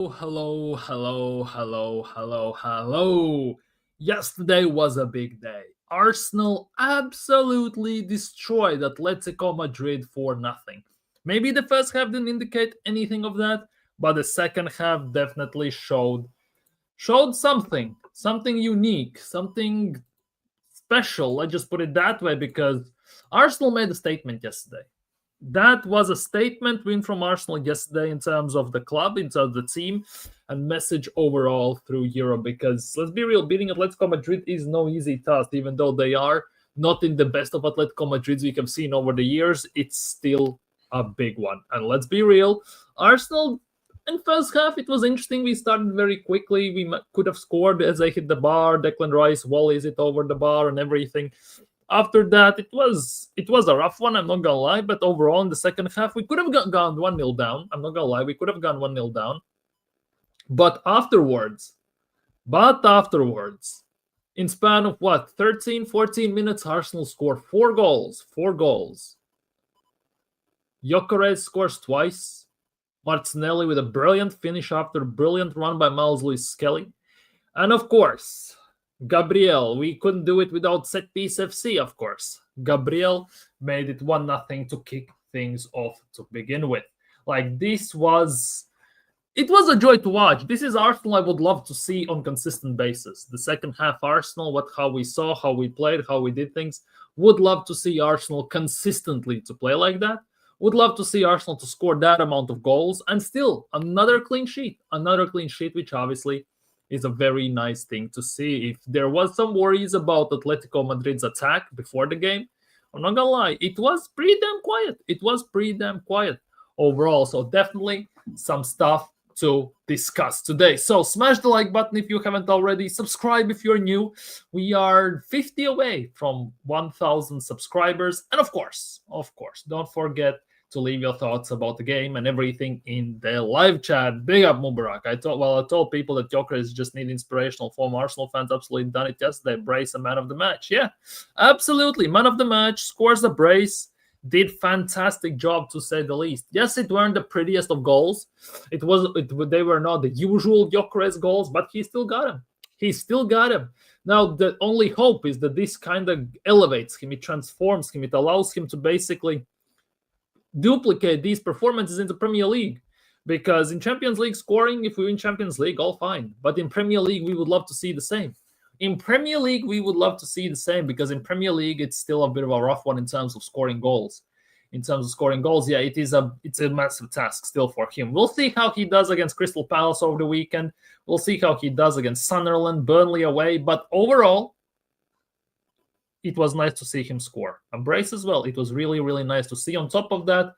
Hello, hello, hello, hello, hello. Yesterday was a big day. Arsenal absolutely destroyed Atletico Madrid for nothing. Maybe the first half didn't indicate anything of that, but the second half definitely showed something unique, something special. Let's just put it that way because Arsenal made a statement yesterday. That was a statement win from Arsenal yesterday in terms of the club, in terms of the team, and message overall through Europe. Because let's be real, beating Atletico Madrid is no easy task, even though they are not in the best of Atletico Madrids we have seen over the years. It's still a big one. And let's be real, Arsenal in first half it was interesting. We started very quickly. We could have scored as they hit the bar. Declan Rice volleys it over the bar and everything. After that, it was a rough one. I'm not gonna lie, but overall in the second half, we could have gone 1-0 down. I'm not gonna lie, we could have gone 1-0 down. But afterwards, in span of what 13, 14 minutes, Arsenal scored four goals. Gyokeres scores twice. Martinelli with a brilliant finish after a brilliant run by Miles Lewis Skelly, and of course, Gabriel. We couldn't do it without set piece FC, of course. Gabriel made it 1-0 to kick things off to begin with. Like it was a joy to watch. This is Arsenal I would love to see on consistent basis. The second half Arsenal, how we saw, how we played, how we did things. Would love to see Arsenal consistently to play like that. Would love to see Arsenal to score that amount of goals and still another clean sheet, which obviously is a very nice thing to see. If there was some worries about Atletico Madrid's attack before the game, I'm not gonna lie, it was pretty damn quiet overall. So definitely some stuff to discuss today. So smash the like button if you haven't already. Subscribe if you're new. We are 50 away from 1,000 subscribers. And of course, don't forget to leave your thoughts about the game and everything in the live chat. Big up Mubarak. I told people that Gyokeres just need inspirational form. Arsenal fans absolutely done it yesterday. Brace a man of the match. Yeah, absolutely. Man of the match, scores the brace, did fantastic job to say the least. Yes, it weren't the prettiest of goals. They were not the usual Gyokeres goals, but he still got him. Now, the only hope is that this kind of elevates him, it transforms him, it allows him to basically duplicate these performances in the Premier League. Because in Champions League scoring, if we win Champions League, all fine. But in Premier League, we would love to see the same. Because in Premier League, it's still a bit of a rough one in terms of scoring goals. Yeah, it's a massive task still for him. We'll see how he does against Crystal Palace over the weekend. We'll see how he does against Sunderland, Burnley away. But overall, it was nice to see him score. A brace as well. It was really, really nice to see. On top of that,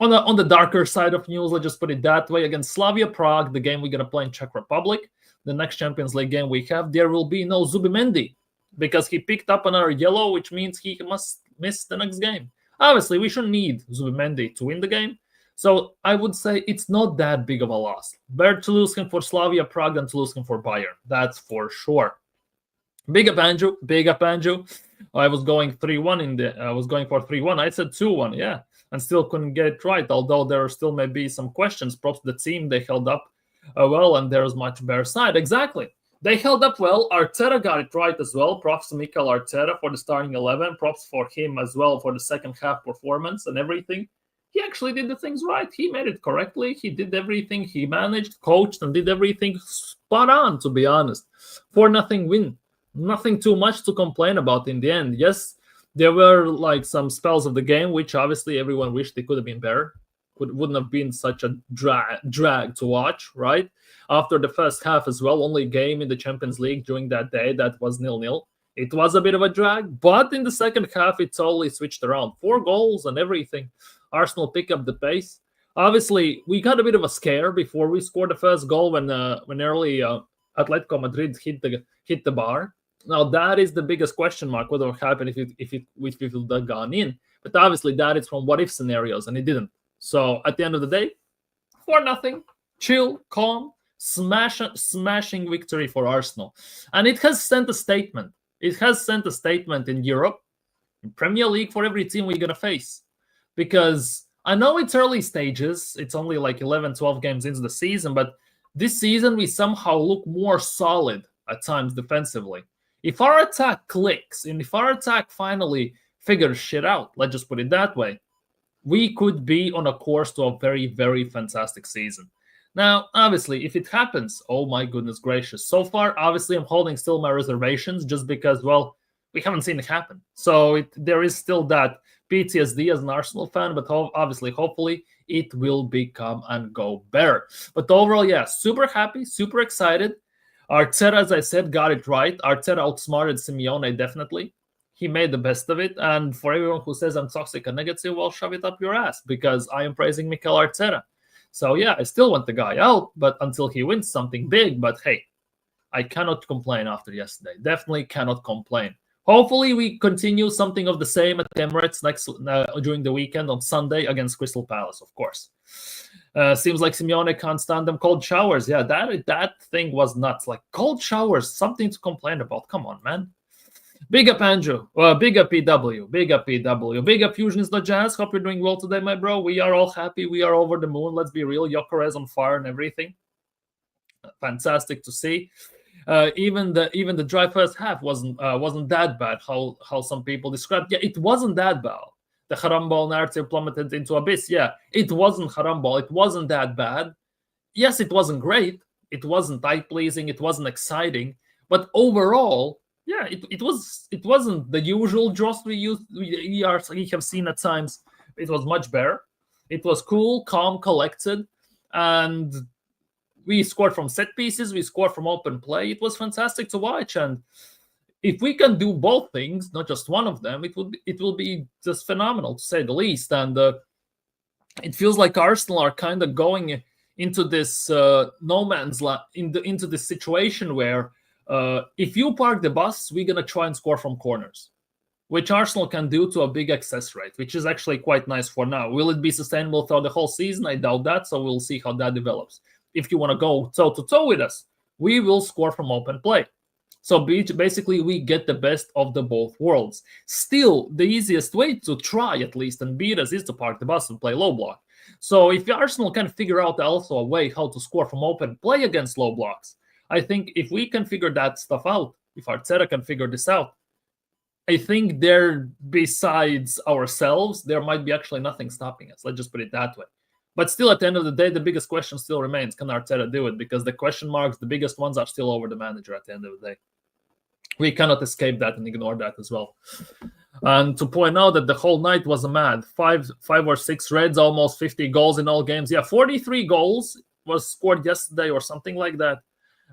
on the darker side of news, let's just put it that way, against Slavia Prague, the game we're going to play in Czech Republic, the next Champions League game we have, there will be no Zubimendi because he picked up another yellow, which means he must miss the next game. Obviously, we shouldn't need Zubimendi to win the game. So I would say it's not that big of a loss. Better to lose him for Slavia Prague than to lose him for Bayern. That's for sure. Big up Andrew. I was going 3-1 I was going for 3-1. I said 2-1, yeah, and still couldn't get it right. Although there still may be some questions. Props to the team, they held up well, and there's much better side. Exactly, they held up well. Arteta got it right as well. Props to Mikel Arteta for the starting 11. Props for him as well for the second half performance and everything. He actually did the things right. He made it correctly. He did everything. He managed, coached, and did everything spot on. To be honest, 4-0 win. Nothing too much to complain about in the end. Yes, there were like some spells of the game which obviously everyone wished they could have been better. Wouldn't have been such a drag to watch, right? After the first half as well, only game in the Champions League during that day that was 0-0. It was a bit of a drag, but in the second half it totally switched around. 4 goals and everything. Arsenal pick up the pace. Obviously, we got a bit of a scare before we scored the first goal when early Atletico Madrid hit the bar. Now, that is the biggest question mark, what would happen if it would have gone in. But obviously, that is from what-if scenarios, and it didn't. So, at the end of the day, 4-0, chill, calm, smashing victory for Arsenal. And it has sent a statement. It has sent a statement in Europe, in Premier League, for every team we're going to face. Because I know it's early stages. It's only like 11, 12 games into the season, but this season we somehow look more solid at times defensively. If our attack clicks and if our attack finally figures shit out, let's just put it that way, we could be on a course to a very, very fantastic season. Now, obviously, if it happens, oh my goodness gracious. So far, obviously, I'm holding still my reservations just because, well, we haven't seen it happen. So there is still that PTSD as an Arsenal fan, but obviously, hopefully, it will become and go better. But overall, yeah, super happy, super excited. Arteta, as I said, got it right. Arteta outsmarted Simeone, definitely. He made the best of it. And for everyone who says I'm toxic and negative, well, shove it up your ass because I am praising Mikel Arteta. So, yeah, I still want the guy out, but until he wins something big. But, hey, I cannot complain after yesterday. Definitely cannot complain. Hopefully, we continue something of the same at Emirates during the weekend on Sunday against Crystal Palace, of course. Seems like Simeone can't stand them cold showers. Yeah, that thing was nuts. Like, cold showers, something to complain about. Come on, man. Big up, Andrew. Big up, PW. Big up, PW. Big up, Fusion is the Jazz. Hope you're doing well today, my bro. We are all happy. We are over the moon. Let's be real. Gyokeres on fire and everything. Fantastic to see. Even the dry first half wasn't that bad. How some people described. Yeah, it wasn't that bad. The haram ball narrative plummeted into abyss. Yeah, it wasn't haram ball. It wasn't that bad. Yes, it wasn't great. It wasn't eye-pleasing. It wasn't exciting. But overall, yeah, it wasn't the usual dross we have seen at times. It was much better. It was cool, calm, collected, and we scored from set pieces. We scored from open play. It was fantastic to watch. And if we can do both things, not just one of them, it will be just phenomenal, to say the least. And it feels like Arsenal are kind of going into this no man's land, into this situation where if you park the bus, we're going to try and score from corners, which Arsenal can do to a big access rate, which is actually quite nice for now. Will it be sustainable throughout the whole season? I doubt that, so we'll see how that develops. If you want to go toe-to-toe with us, we will score from open play. So basically, we get the best of the both worlds. Still, the easiest way to try, at least, and beat us is to park the bus and play low block. So if Arsenal can figure out also a way how to score from open play against low blocks, I think if we can figure that stuff out, if Arteta can figure this out, I think besides ourselves, there might be actually nothing stopping us. Let's just put it that way. But still, at the end of the day, the biggest question still remains, can Arteta do it? Because the question marks, the biggest ones, are still over the manager at the end of the day. We cannot escape that and ignore that as well. And to point out that the whole night was a mad. Five or six reds, almost 50 goals in all games. Yeah, 43 goals was scored yesterday or something like that.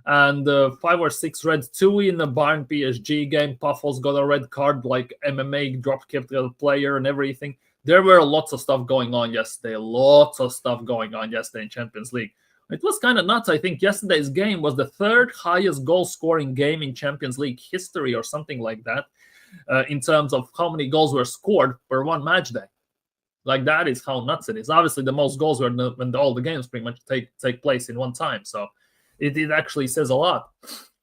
And 5 or 6 reds, 2 in the Bayern PSG game. Puffles got a red card, like MMA drop-kicked a player and everything. There were lots of stuff going on yesterday. In Champions League. It was kind of nuts. I think yesterday's game was the 3rd highest goal-scoring game in Champions League history or something like that, in terms of how many goals were scored per one match day. Like, that is how nuts it is. Obviously, the most goals were when all the games pretty much take place in one time. So it actually says a lot.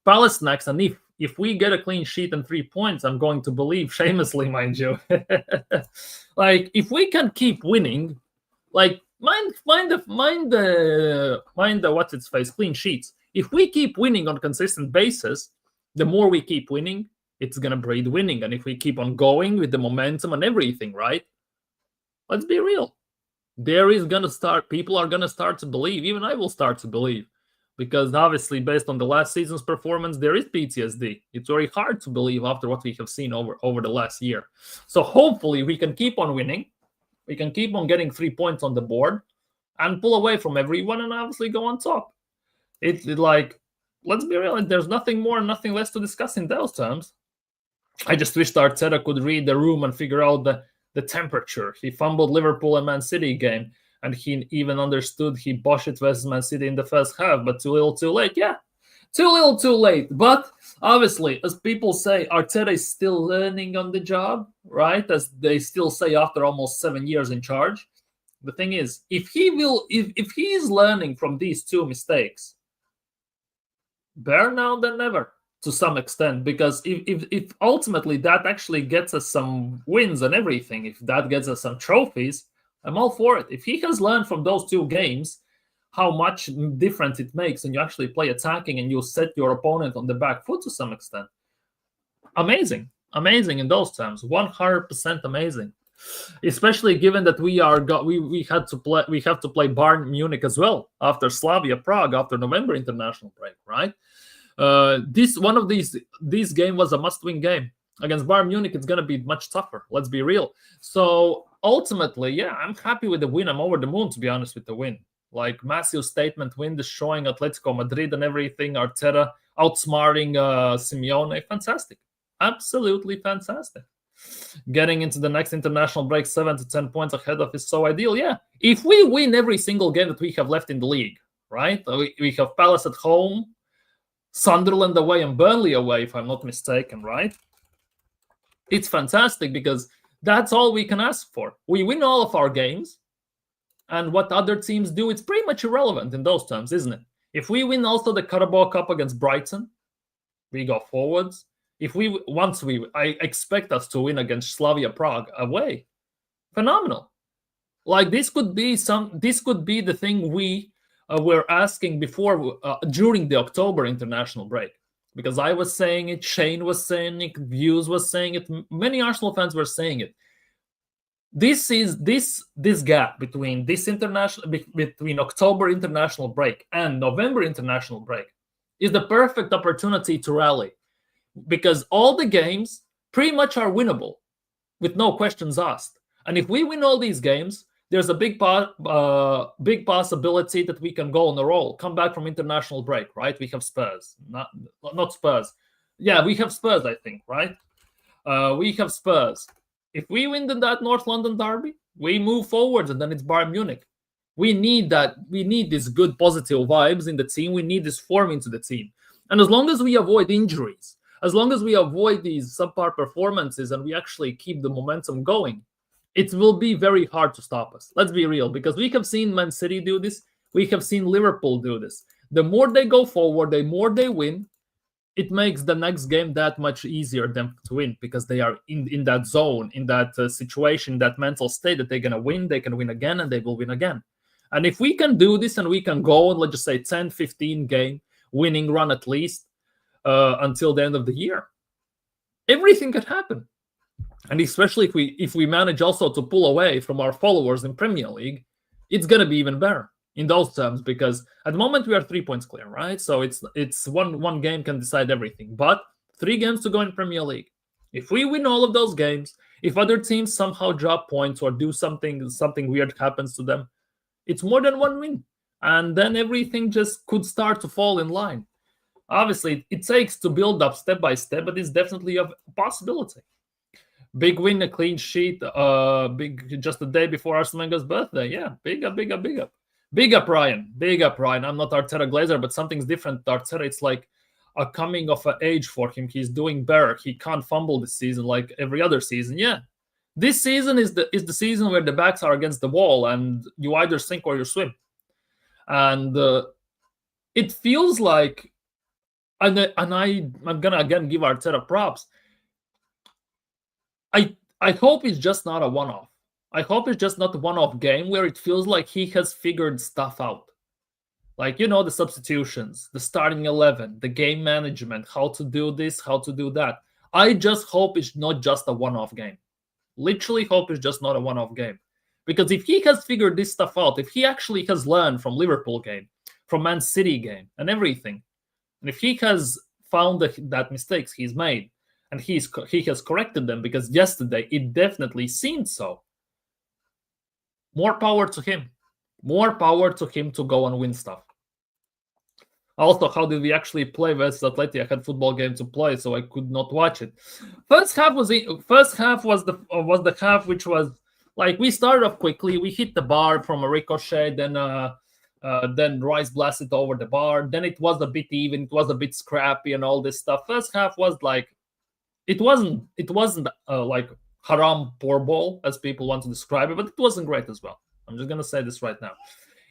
Palace next, and if we get a clean sheet and 3 points, I'm going to believe shamelessly, mind you. Like, if we can keep winning, like, mind the what's its face clean sheets. If we keep winning on a consistent basis, the more we keep winning, it's gonna breed winning. And if we keep on going with the momentum and everything, right? Let's be real. People are gonna start to believe. Even I will start to believe. Because obviously, based on the last season's performance, there is PTSD. It's very hard to believe after what we have seen over the last year. So hopefully we can keep on winning. We can keep on getting 3 points on the board and pull away from everyone and obviously go on top. It's like, let's be real, there's nothing more and nothing less to discuss in those terms. I just wish Arteta could read the room and figure out the temperature. He fumbled Liverpool and Man City game, and he even understood he boshed it versus Man City in the first half, but too little too late. Yeah, too little too late. But obviously, as people say, Arteta is still learning on the job, right? As they still say after almost 7 years in charge. The thing is, if he is learning from these 2 mistakes, better now than never to some extent, because if ultimately that actually gets us some wins and everything, if that gets us some trophies, I'm all for it. If he has learned from those 2 games, how much difference it makes when you actually play attacking and you set your opponent on the back foot to some extent. Amazing in those terms, 100% amazing. Especially given that we have to play Bayern Munich as well after Slavia Prague after November international break, right? This game was a must-win game. Against Bayern Munich, it's going to be much tougher. Let's be real. So ultimately, yeah, I'm happy with the win. I'm over the moon, to be honest, with the win. Like, massive statement win, just showing Atletico Madrid and everything. Arteta outsmarting Simeone. Fantastic. Absolutely fantastic. Getting into the next international break 7 to 10 points ahead of is so ideal. Yeah. If we win every single game that we have left in the league, right? We have Palace at home, Sunderland away, and Burnley away, if I'm not mistaken, right? It's fantastic because that's all we can ask for. We win all of our games, and what other teams do, it's pretty much irrelevant in those terms, isn't it? If we win also the Carabao Cup against Brighton, we go forwards. I expect us to win against Slavia Prague away. Phenomenal. Like, this could be the thing we were asking before during the October international break. Because I was saying it, Shane was saying it, Views was saying it, many Arsenal fans were saying it. This gap between between October international break and November international break is the perfect opportunity to rally, because all the games pretty much are winnable with no questions asked. And if we win all these games, there's a big possibility that we can go on a roll, come back from international break, right? We have Spurs, not Spurs. Yeah, we have Spurs, I think, right? We have Spurs. If we win that North London derby, we move forward, and then it's Bayern Munich. We need that. We need these good positive vibes in the team. We need this form into the team. And as long as we avoid injuries, as long as we avoid these subpar performances and we actually keep the momentum going, it will be very hard to stop us. Let's be real, because we have seen Man City do this. We have seen Liverpool do this. The more they go forward, the more they win. It makes the next game that much easier them to win, because they are in that zone, in that situation, that mental state that they're going to win. They can win again, and they will win again. And if we can do this and we can go on, let's just say 10, 15 game winning run at least until the end of the year, everything could happen. And especially if we manage also to pull away from our followers in Premier League, it's going to be even better in those terms, because at the moment we are 3 points clear, right? So it's one game can decide everything, but 3 games to go in Premier League. If we win all of those games, if other teams somehow drop points or do something weird happens to them, it's more than 1 win. And then everything just could start to fall in line. Obviously, it takes to build up step by step, but it's definitely a possibility. Big win, a clean sheet, big just the day before Arsene Wenger's birthday. Yeah, big up. Big up, Ryan. I'm not Arteta Glazer, but something's different. Arteta, it's like a coming of age for him. He's doing better. He can't fumble this season like every other season. Yeah, this season is the season where the backs are against the wall and you either sink or you swim. And it feels like, and I'm gonna again give Arteta props. I hope it's just not a one-off. I hope it's just not a one-off game where it feels like he has figured stuff out. Like, the substitutions, the starting 11, the game management, how to do this, how to do that. I just hope it's not just a one-off game. Literally hope it's just not a one-off game. Because if he has figured this stuff out, if he actually has learned from Liverpool game, from Man City game, and everything, and if he has found that mistakes he's made, and he has corrected them, because yesterday it definitely seemed so, more power to him. More power to him to go and win stuff. Also, how did we actually play versus Atleti? I had football game to play, so I could not watch it. First half was the half which was like, we started off quickly. We hit the bar from a ricochet, then Rice blasted over the bar. Then it was a bit even. It was a bit scrappy and all this stuff. First half was like, it wasn't like haram poor ball, as people want to describe it, but it wasn't great as well. I'm just going to say this right now.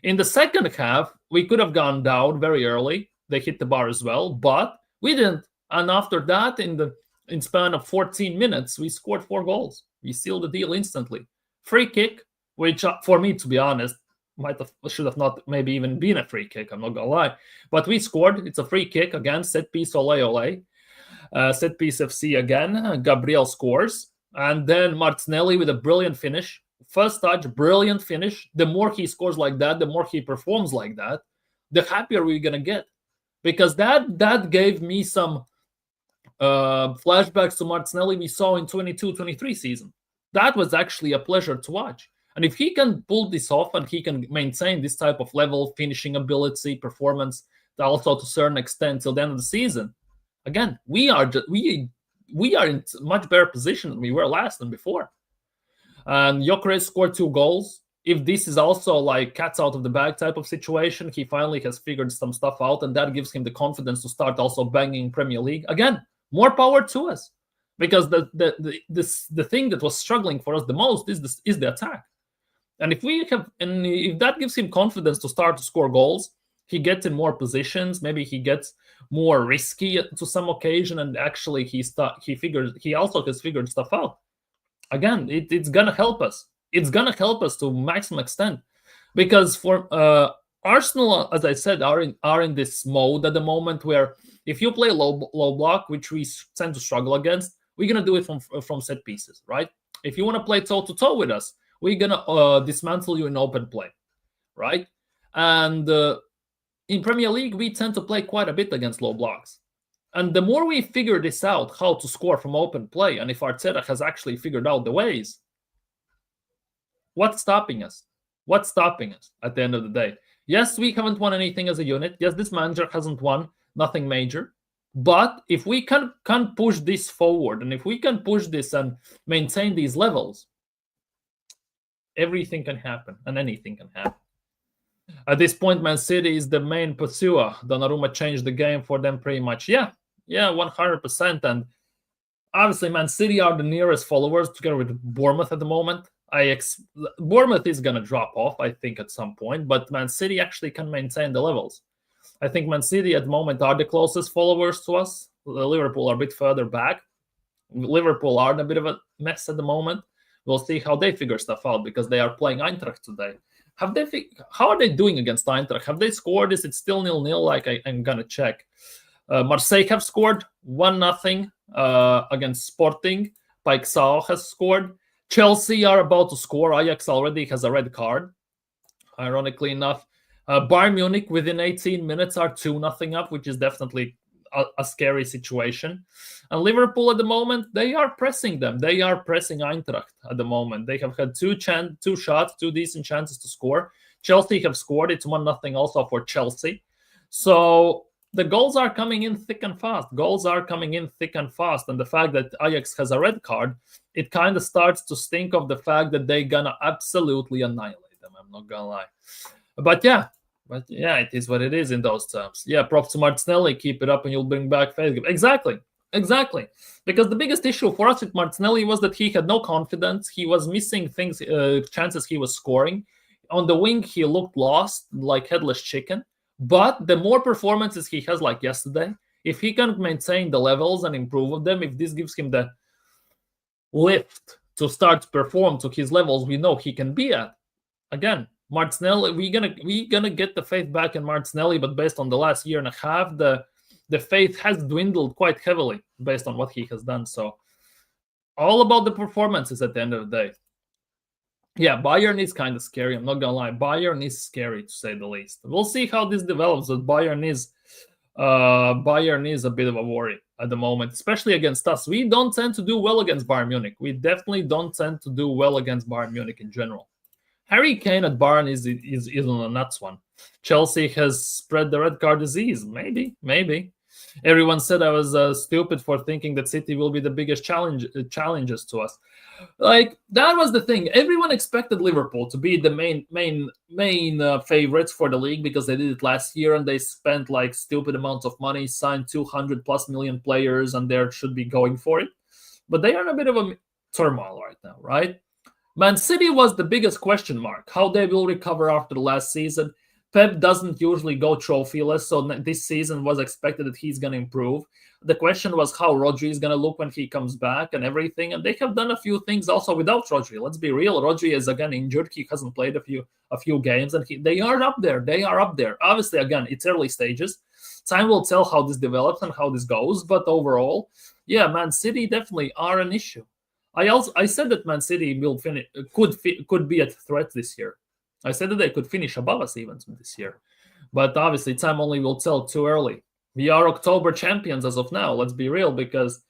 In the second half, we could have gone down very early. They hit the bar as well, but we didn't. And after that, in span of 14 minutes, we scored 4 goals. We sealed the deal instantly. Free kick, which for me, to be honest, should have not maybe even been a free kick. I'm not gonna lie, but we scored. It's a free kick again. Set piece, ole. Set piece FC again. Gabriel scores, and then Martinelli with a brilliant finish. First touch, brilliant finish. The more he scores like that, the more he performs like that, the happier we're gonna get, because that gave me some flashbacks to Martinelli we saw in 22-23 season. That was actually a pleasure to watch. And if he can pull this off and he can maintain this type of level, finishing ability, performance, also to a certain extent till the end of the season, again, we are in much better position than we were last and before. And Gyokeres scored 2 goals. If this is also like cats out of the bag type of situation, he finally has figured some stuff out, and that gives him the confidence to start also banging Premier League. Again, more power to us, because the thing that was struggling for us the most is the attack. And if that gives him confidence to start to score goals, he gets in more positions. Maybe he gets more risky to some occasion, and actually he also has figured stuff out. Again, it's gonna help us. It's gonna help us to maximum extent, because for Arsenal, as I said, are in this mode at the moment where if you play low block, which we tend to struggle against, we're gonna do it from set pieces, right? If you want to play toe to toe with us, we're gonna dismantle you in open play, right? And in Premier League, we tend to play quite a bit against low blocks. And the more we figure this out, how to score from open play, and if Arteta has actually figured out the ways, what's stopping us? What's stopping us at the end of the day? Yes, we haven't won anything as a unit. Yes, this manager hasn't won nothing major. But if we can push this forward, and if we can push this and maintain these levels, everything can happen, and anything can happen. At this point, Man City is the main pursuer. Donnarumma changed the game for them pretty much. Yeah, 100%. And obviously, Man City are the nearest followers together with Bournemouth at the moment. Bournemouth is going to drop off, I think, at some point, but Man City actually can maintain the levels. I think Man City at the moment are the closest followers to us. Liverpool are a bit further back. Liverpool are in a bit of a mess at the moment. We'll see how they figure stuff out, because they are playing Eintracht today. How are they doing against Eintracht? Have they scored? Is it still 0-0? Like I'm going to check. Marseille have scored 1-0 against Sporting. Paixão has scored. Chelsea are about to score. Ajax already has a red card, ironically enough. Bayern Munich within 18 minutes are 2-0 up, which is definitely a scary situation. And Liverpool at the moment, they are pressing them. They are pressing Eintracht at the moment. They have had two decent chances to score. Chelsea have scored. It's 1-0 also for Chelsea. So the goals are coming in thick and fast. And the fact that Ajax has a red card, it kind of starts to stink of the fact that they're going to absolutely annihilate them. I'm not going to lie. But yeah, it is what it is in those terms. Yeah, props to Martinelli. Keep it up and you'll bring back faith. Exactly. Because the biggest issue for us with Martinelli was that he had no confidence. He was missing chances he was scoring. On the wing, he looked lost, like headless chicken. But the more performances he has, like yesterday, if he can maintain the levels and improve them, if this gives him the lift to start to perform to his levels we know he can be at, again, Martinelli, we're gonna get the faith back in Martinelli, but based on the last year and a half, the faith has dwindled quite heavily based on what he has done. So all about the performances at the end of the day. Yeah, Bayern is kind of scary. I'm not gonna lie. Bayern is scary, to say the least. We'll see how this develops. But Bayern is a bit of a worry at the moment, especially against us. We don't tend to do well against Bayern Munich. We definitely don't tend to do well against Bayern Munich in general. Harry Kane at Bayern is on a nuts one. Chelsea has spread the red card disease. Maybe. Everyone said I was stupid for thinking that City will be the biggest challenges to us. Like, that was the thing. Everyone expected Liverpool to be the main favorites for the league because they did it last year and they spent like stupid amounts of money, signed 200+ million players, and they should be going for it. But they are in a bit of a turmoil right now, right? Man City was the biggest question mark. How they will recover after the last season. Pep doesn't usually go trophyless, so this season was expected that he's going to improve. The question was how Rodri is going to look when he comes back and everything, and they have done a few things also without Rodri. Let's be real, Rodri is again injured. He hasn't played a few games, and they are up there. They are up there. Obviously, again, it's early stages. Time will tell how this develops and how this goes, but overall, yeah, Man City definitely are an issue. I said that Man City will finish could be a threat this year. I said that they could finish above us even this year, but obviously time only will tell. Too early. We are October champions as of now. Let's be real, because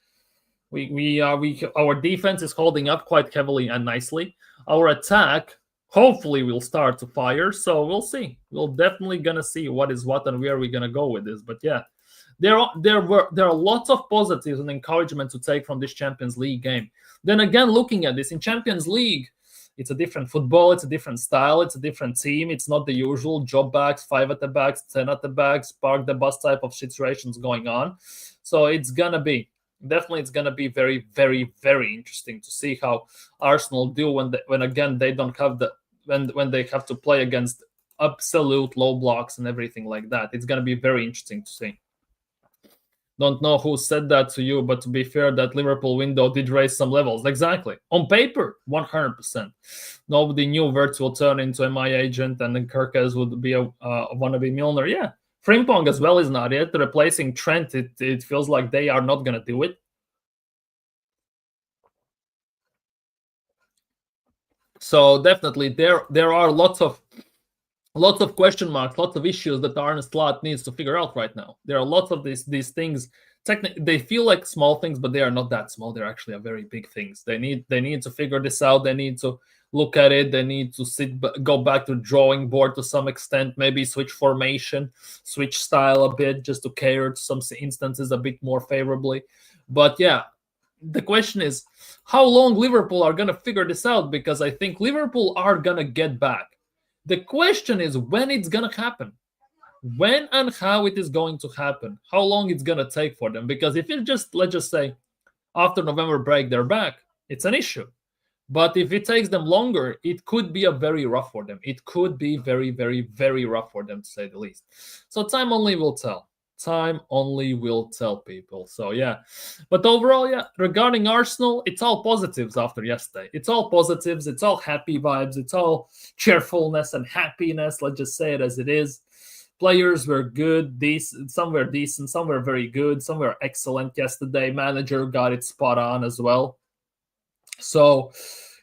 our defense is holding up quite heavily and nicely. Our attack hopefully will start to fire. So we'll see. We'll definitely gonna see what is what and where we're gonna go with this. But yeah, there are lots of positives and encouragement to take from this Champions League game. Then again, looking at this in Champions League, it's a different football, it's a different style, it's a different team. It's not the usual job backs, 5 at the backs, 10 at the backs, park the bus type of situations going on. So it's gonna be very, very, very interesting to see how Arsenal do when again they don't have when they have to play against absolute low blocks and everything like that. It's gonna be very interesting to see. Don't know who said that to you, but to be fair, that Liverpool window did raise some levels. Exactly. On paper, 100%. Nobody knew where to turn into my agent, and then Gyokeres would be a wannabe Milner. Yeah. Frimpong as well is not it. Replacing Trent, it feels like they are not going to do it. So definitely there are lots of question marks, lots of issues that Arne Slot needs to figure out right now. There are lots of these things. They feel like small things, but they are not that small. They're actually a very big things. They need to figure this out. They need to look at it. They need to go back to the drawing board to some extent. Maybe switch formation, switch style a bit, just to cater to some instances a bit more favorably. But yeah, the question is how long Liverpool are gonna figure this out, because I think Liverpool are gonna get back. The question is when it's going to happen. When and how it is going to happen. How long it's going to take for them. Because if let's just say, after November break, they're back, it's an issue. But if it takes them longer, it could be a very rough for them. It could be very, very, very rough for them, to say the least. So time only will tell. Time only will tell, people. So yeah, but overall, yeah, regarding Arsenal, it's all positives after yesterday. It's all positives, it's all happy vibes, it's all cheerfulness and happiness. Let's just say it as it is. Players were good, decent, some were decent, some were very good, some were excellent yesterday. Manager got it spot on as well. So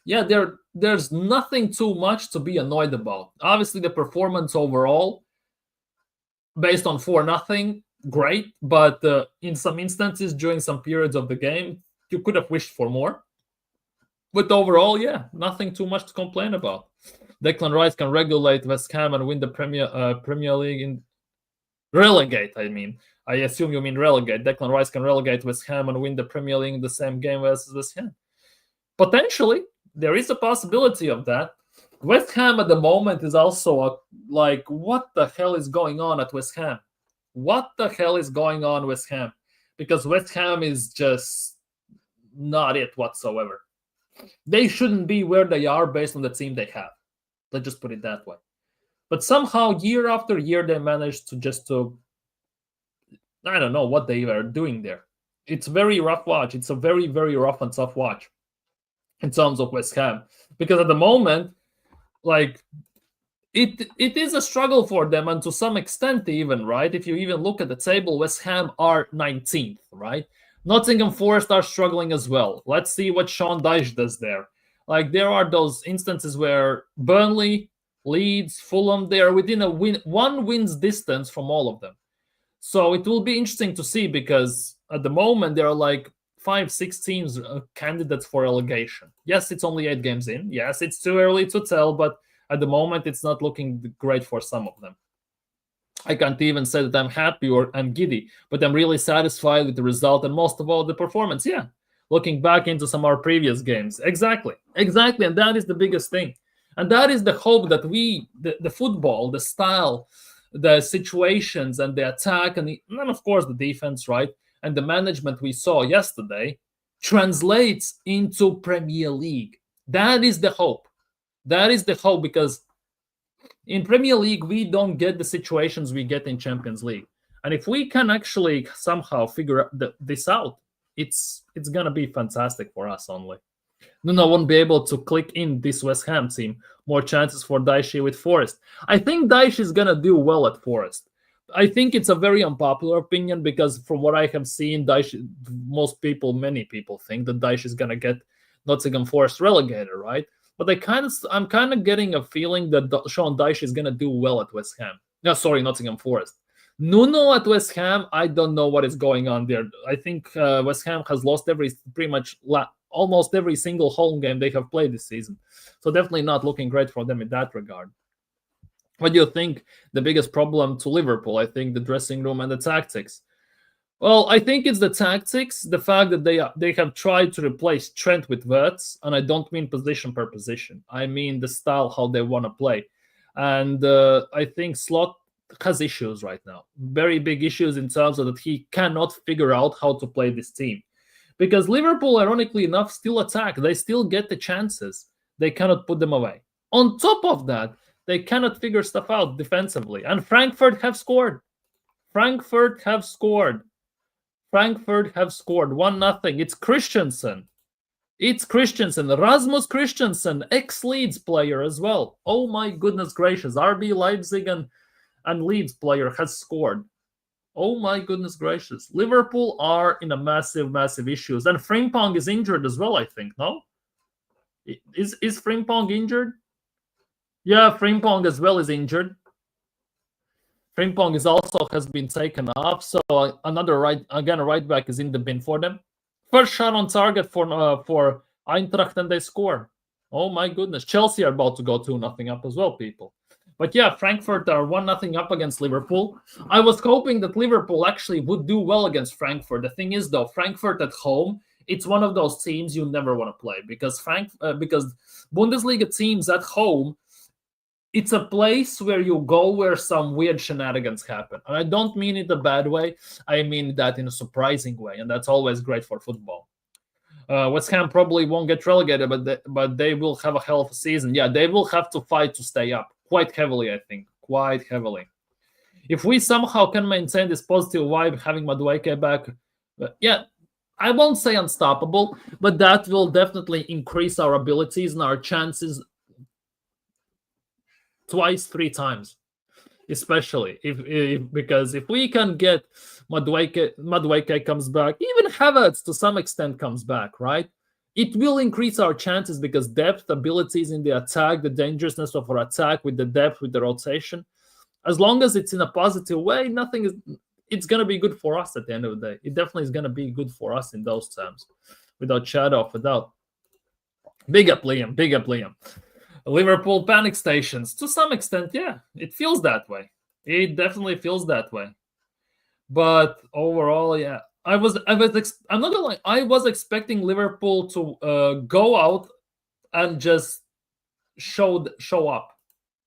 yeah, there's nothing too much to be annoyed about. Obviously, the performance overall, based on 4-0, great, but in some instances during some periods of the game, you could have wished for more. But overall, yeah, nothing too much to complain about. Declan Rice can regulate West Ham and win the Premier League in relegate. I assume you mean relegate. Declan Rice can relegate West Ham and win the Premier League in the same game as West Ham. Potentially, there is a possibility of that. West Ham at the moment is also what the hell is going on at West Ham? What the hell is going on, West Ham? Because West Ham is just not it whatsoever. They shouldn't be where they are based on the team they have. Let's just put it that way. But somehow, year after year, they managed to I don't know what they are doing there. It's very rough watch. It's a very, very rough and tough watch in terms of West Ham. Because at the moment, it is a struggle for them, and to some extent even, right? If you even look at the table, West Ham are 19th, right? Nottingham Forest are struggling as well. Let's see what Sean Dyche does there. There are those instances where Burnley, Leeds, Fulham, they are within one win's distance from all of them. So it will be interesting to see, because at the moment there are 5-6 teams candidates for relegation. Yes, it's only 8 games in. Yes, it's too early to tell, but at the moment it's not looking great for some of them. I can't even say that I'm happy or I'm giddy, but I'm really satisfied with the result and most of all the performance. Yeah, looking back into some of our previous games. Exactly. And that is the biggest thing. And that is the hope that the football, the style, the situations and the attack and of course the defense, right? And the management we saw yesterday translates into Premier League. That is the hope. That is the hope, because In Premier League, we don't get the situations we get in Champions League. And if we can actually somehow figure this out, it's gonna be fantastic for us only. Nuno won't be able to click in this West Ham team. More chances for Daishi with Forest. I think Daishi is gonna do well at Forest. I think it's a very unpopular opinion because from what I have seen, Daishi, many people think that Daishi is gonna get Nottingham Forest relegated, right? But I'm kind of getting a feeling that Sean Dyche is gonna do well at West Ham. No, sorry, Nottingham Forest. Nuno at West Ham, I don't know what is going on there. I think West Ham has lost almost every single home game they have played this season. So definitely not looking great for them in that regard. What do you think the biggest problem to Liverpool? I think the dressing room and the tactics. Well, I think it's the tactics, the fact that they have tried to replace Trent with Wirtz, and I don't mean position per position. I mean the style, how they want to play. And I think Slot has issues right now, very big issues in terms of that he cannot figure out how to play this team. Because Liverpool, ironically enough, still attack. They still get the chances. They cannot put them away. On top of that, they cannot figure stuff out defensively. And Frankfurt have scored. Frankfurt have scored 1-0. It's Christensen. Rasmus Christensen, ex-Leeds player as well. Oh my goodness gracious. RB Leipzig and Leeds player has scored. Oh my goodness gracious. Liverpool are in a massive issues. And Frimpong is injured as well, I think, no? Is Frimpong injured? Yeah, Frimpong as well is injured. Frimpong has been taken off, so another right back is in the bin for them. First shot on target for Eintracht, and they score. Oh my goodness. Chelsea are about to go 2-0 up as well, people. But yeah, Frankfurt are 1-0 up against Liverpool. I was hoping that Liverpool actually would do well against Frankfurt. The thing is, though, Frankfurt at home, it's one of those teams you never want to play because Bundesliga teams at home, it's a place where you go where some weird shenanigans happen. And I don't mean it a bad way. I mean that in a surprising way, and that's always great for football. West Ham probably won't get relegated, but they will have a hell of a season. Yeah, they will have to fight to stay up quite heavily, I think. Quite heavily. If we somehow can maintain this positive vibe, having Madueke back, yeah, I won't say unstoppable, but that will definitely increase our abilities and our chances twice, 3 times, especially because if we can get Madueke comes back, even Havertz to some extent comes back, right? It will increase our chances because depth, abilities in the attack, the dangerousness of our attack with the depth, with the rotation, as long as it's in a positive way, it's going to be good for us at the end of the day. It definitely is going to be good for us in those terms, without shadow of a doubt. Big up, Liam. Liverpool panic stations, to some extent, yeah, it feels that way. It definitely feels that way. But overall, yeah, I'm not gonna lie, I was expecting Liverpool to go out and just show up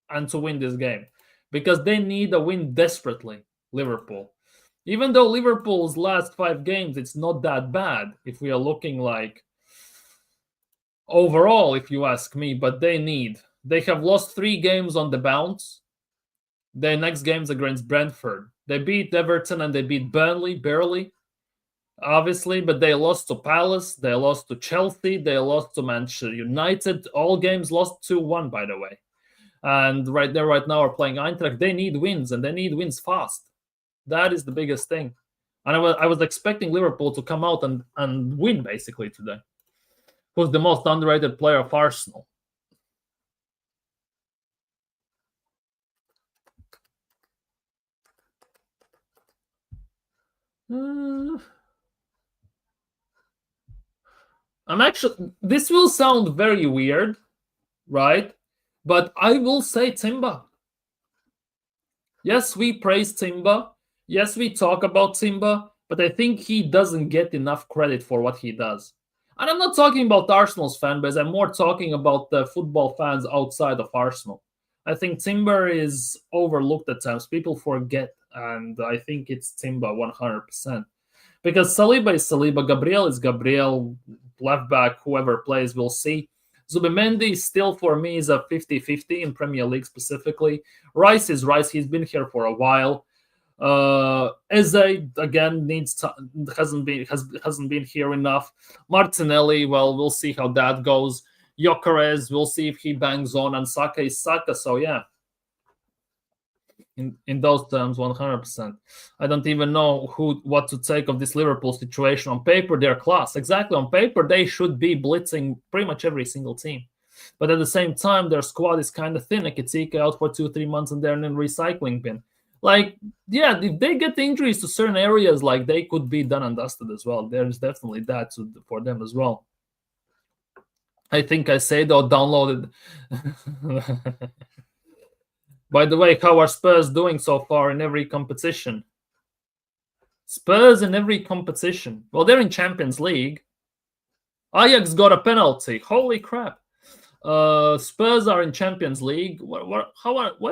and to win this game because they need a win desperately, Liverpool. Even though Liverpool's last 5 games, it's not that bad if we are looking like overall, if you ask me, but they have lost 3 games on the bounce. Their next games against Brentford. They beat Everton and they beat Burnley, barely, obviously, but they lost to Palace, they lost to Chelsea, they lost to Manchester United. All games lost 2-1, by the way. And right now are playing Eintracht. They need wins, and they need wins fast. That is the biggest thing. And I was expecting Liverpool to come out and win, basically, today. Who's the most underrated player of Arsenal? This will sound very weird, right? But I will say Timber. Yes, we praise Timber. Yes, we talk about Timber, but I think he doesn't get enough credit for what he does. And I'm not talking about Arsenal's fan base. I'm more talking about the football fans outside of Arsenal. I think Timber is overlooked at times. People forget, and I think it's Timber 100%. Because Saliba is Saliba, Gabriel is Gabriel, left back, whoever plays, we'll see. Zubimendi still for me is a 50-50 in Premier League specifically. Rice is Rice. He's been here for a while. Eze again hasn't been here enough. Martinelli, well, we'll see how that goes. Gyokeres, we'll see if he bangs on, and Saka is Saka. So yeah, in those terms, 100%. I don't even know what to take of this Liverpool situation. On paper, they're class. Exactly, on paper, they should be blitzing pretty much every single team. But at the same time, their squad is kind of thin. Ekitike out for 2-3 months, and they're in a recycling bin. Like, yeah, if they get injuries to certain areas, like they could be done and dusted as well. There's definitely that for them as well. I think I say though downloaded. By the way, how are Spurs doing so far in every competition? Spurs in every competition. Well, they're in Champions League. Ajax got a penalty. Holy crap. Spurs are in Champions League. What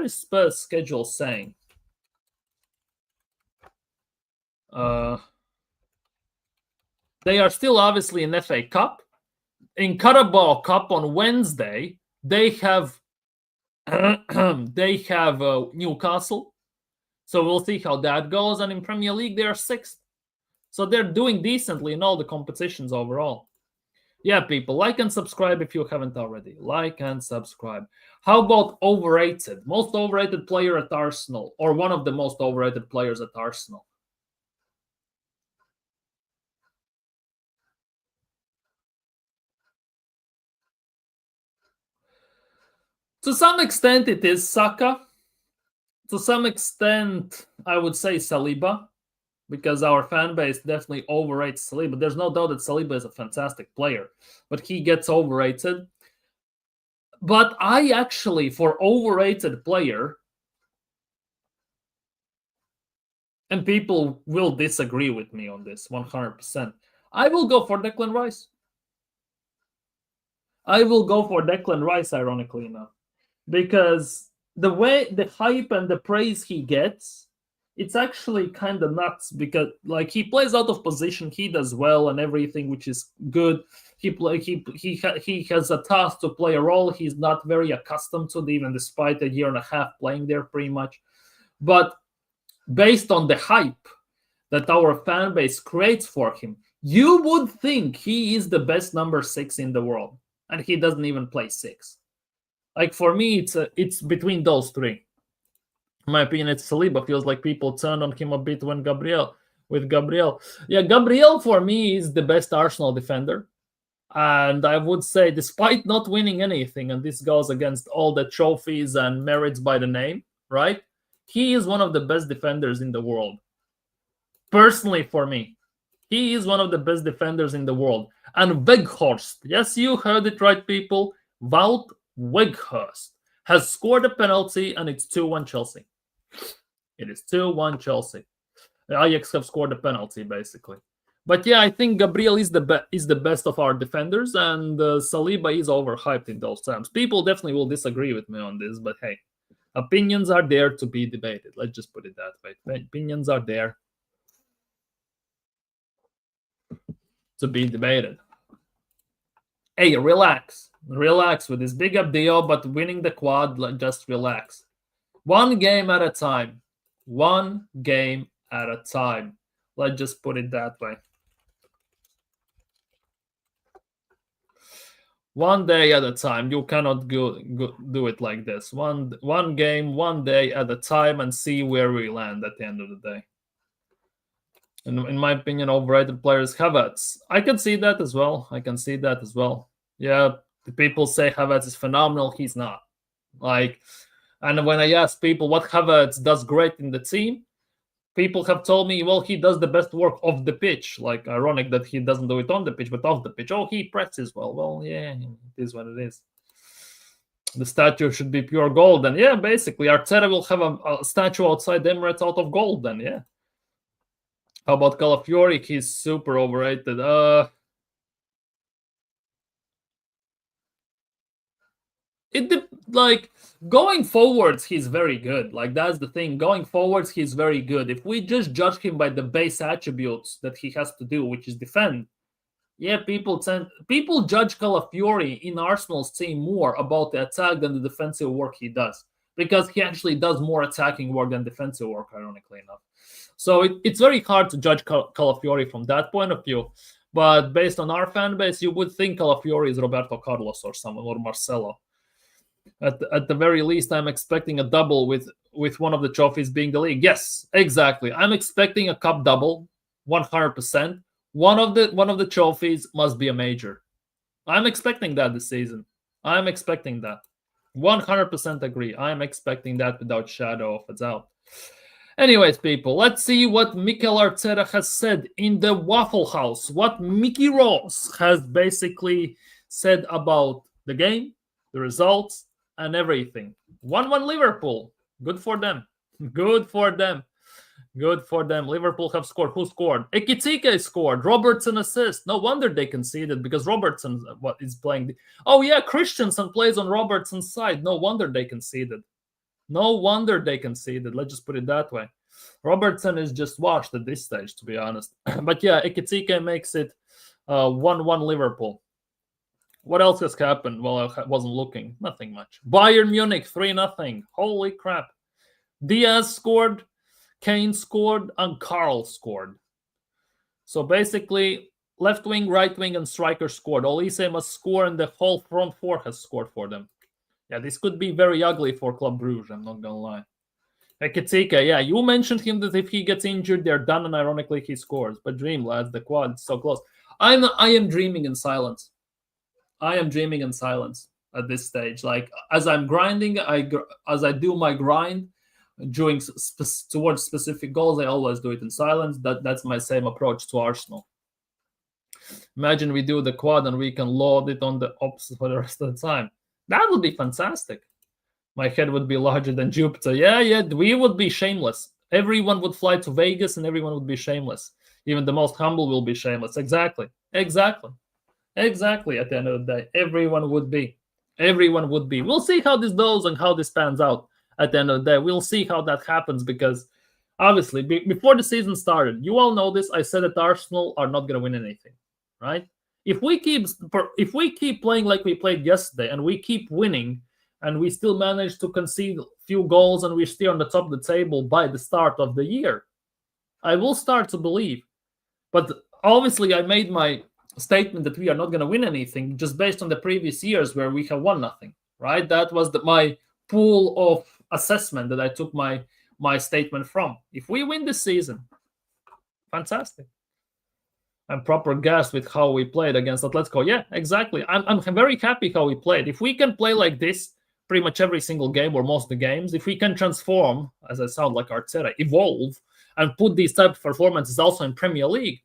is Spurs' schedule saying? They are still obviously in FA Cup. In Carabao Cup on Wednesday, they have Newcastle. So we'll see how that goes. And in Premier League, they are 6th. So they're doing decently in all the competitions overall. Yeah, people, like and subscribe if you haven't already. Like and subscribe. How about overrated? Most overrated player at Arsenal, or one of the most overrated players at Arsenal? To some extent, it is Saka. To some extent, I would say Saliba, because our fan base definitely overrates Saliba. There's no doubt that Saliba is a fantastic player, but he gets overrated. But I actually, for overrated player, and people will disagree with me on this 100%, I will go for Declan Rice. I will go for Declan Rice, ironically enough, because the way the hype and the praise he gets, it's actually kind of nuts, because like he plays out of position, he does well and everything, which is good. He has a task to play a role he's not very accustomed to, even despite a year and a half playing there pretty much. But based on the hype that our fan base creates for him, you would think he is the best number 6 in the world, and he doesn't even play 6. Like, for me, it's between those 3. In my opinion, it's Saliba. Feels like people turned on him a bit with Gabriel. Yeah, Gabriel for me is the best Arsenal defender. And I would say, despite not winning anything, and this goes against all the trophies and merits by the name, right? He is one of the best defenders in the world. Personally, for me, he is one of the best defenders in the world. And Weghorst, yes, you heard it right, people. Wout Weghorst has scored a penalty, and it's 2-1 Chelsea. It is 2-1 Chelsea. Ajax have scored a penalty, basically. But yeah, I think Gabriel is the best of our defenders, and Saliba is overhyped in those terms. People definitely will disagree with me on this, but hey, opinions are there to be debated. Let's just put it that way. Opinions are there to be debated. Hey, relax with this big up deal, but winning the quad, just relax. One game at a time. Let's just put it that way. One day at a time. You cannot do it like this. One game, one day at a time, and see where we land at the end of the day. In my opinion, overrated players, Havertz. I can see that as well. Yeah, the people say Havertz is phenomenal. He's not. And when I ask people what Havertz does great in the team, people have told me, well, he does the best work off the pitch. Like, ironic that he doesn't do it on the pitch, but off the pitch. Oh, he presses well. Well, yeah, it is what it is. The statue should be pure gold. And yeah, basically, Arteta will have a statue outside the Emirates out of gold then, yeah. How about Calafiori? He's super overrated. Going forwards, he's very good. Like, that's the thing. Going forwards, he's very good. If we just judge him by the base attributes that he has to do, which is defend, Yeah, people judge Calafiori in Arsenal's team more about the attack than the defensive work he does, because he actually does more attacking work than defensive work, ironically enough. So it's very hard to judge Calafiori from that point of view. But based on our fan base, you would think Calafiori is Roberto Carlos or someone, or Marcelo. At the very least, I'm expecting a double with one of the trophies being the league. Yes, exactly. I'm expecting a cup double, 100%. One of the trophies must be a major. I'm expecting that this season. I'm expecting that. 100% agree. I'm expecting that without shadow of a doubt. Anyways, people, let's see what Mikel Arteta has said in the Waffle House. What Mickey Ross has basically said about the game, the results, and everything. 1-1 Liverpool. Good for them. Good for them. Good for them. Liverpool have scored. Who scored? Ekitike scored. Robertson assist. No wonder they conceded, because Robertson is playing. Oh yeah, Christensen plays on Robertson's side. No wonder they conceded. No wonder they conceded. Let's just put it that way. Robertson is just washed at this stage, to be honest. But yeah, Ekitike makes it 1-1 Liverpool. What else has happened? Well, I wasn't looking. Nothing much. Bayern Munich 3-0. Holy crap. Diaz scored, Kane scored, and Carl scored. So basically, left wing, right wing, and striker scored. Olise must score, and the whole front four has scored for them. Yeah, this could be very ugly for Club Brugge, I'm not gonna lie. Ekitike, yeah, you mentioned him that if he gets injured, they're done, and ironically, he scores. But dream, lads, the quad, it's so close. I am dreaming in silence. I am dreaming in silence at this stage. Like, as I'm grinding, as I do my grind, towards specific goals, I always do it in silence. That's my same approach to Arsenal. Imagine we do the quad and we can load it on the opposite for the rest of the time. That would be fantastic. My head would be larger than Jupiter. Yeah, we would be shameless. Everyone would fly to Vegas and everyone would be shameless. Even the most humble will be shameless. Exactly. At the end of the day, everyone would be. We'll see how this goes and how this pans out. At the end of the day, we'll see how that happens, because obviously, before the season started, you all know this, I said that Arsenal are not going to win anything, right? If we keep playing like we played yesterday, and we keep winning, and we still manage to concede a few goals, and we stay on the top of the table by the start of the year, I will start to believe. But obviously, I made my statement that we are not going to win anything just based on the previous years where we have won nothing, right? That was my pool of assessment that I took my statement from. If we win this season, fantastic. I'm proper gassed with how we played against Atletico. Yeah, exactly. I'm very happy how we played. If we can play like this pretty much every single game or most of the games, if we can transform, as I sound like Arteta, evolve, and put these type of performances also in Premier League,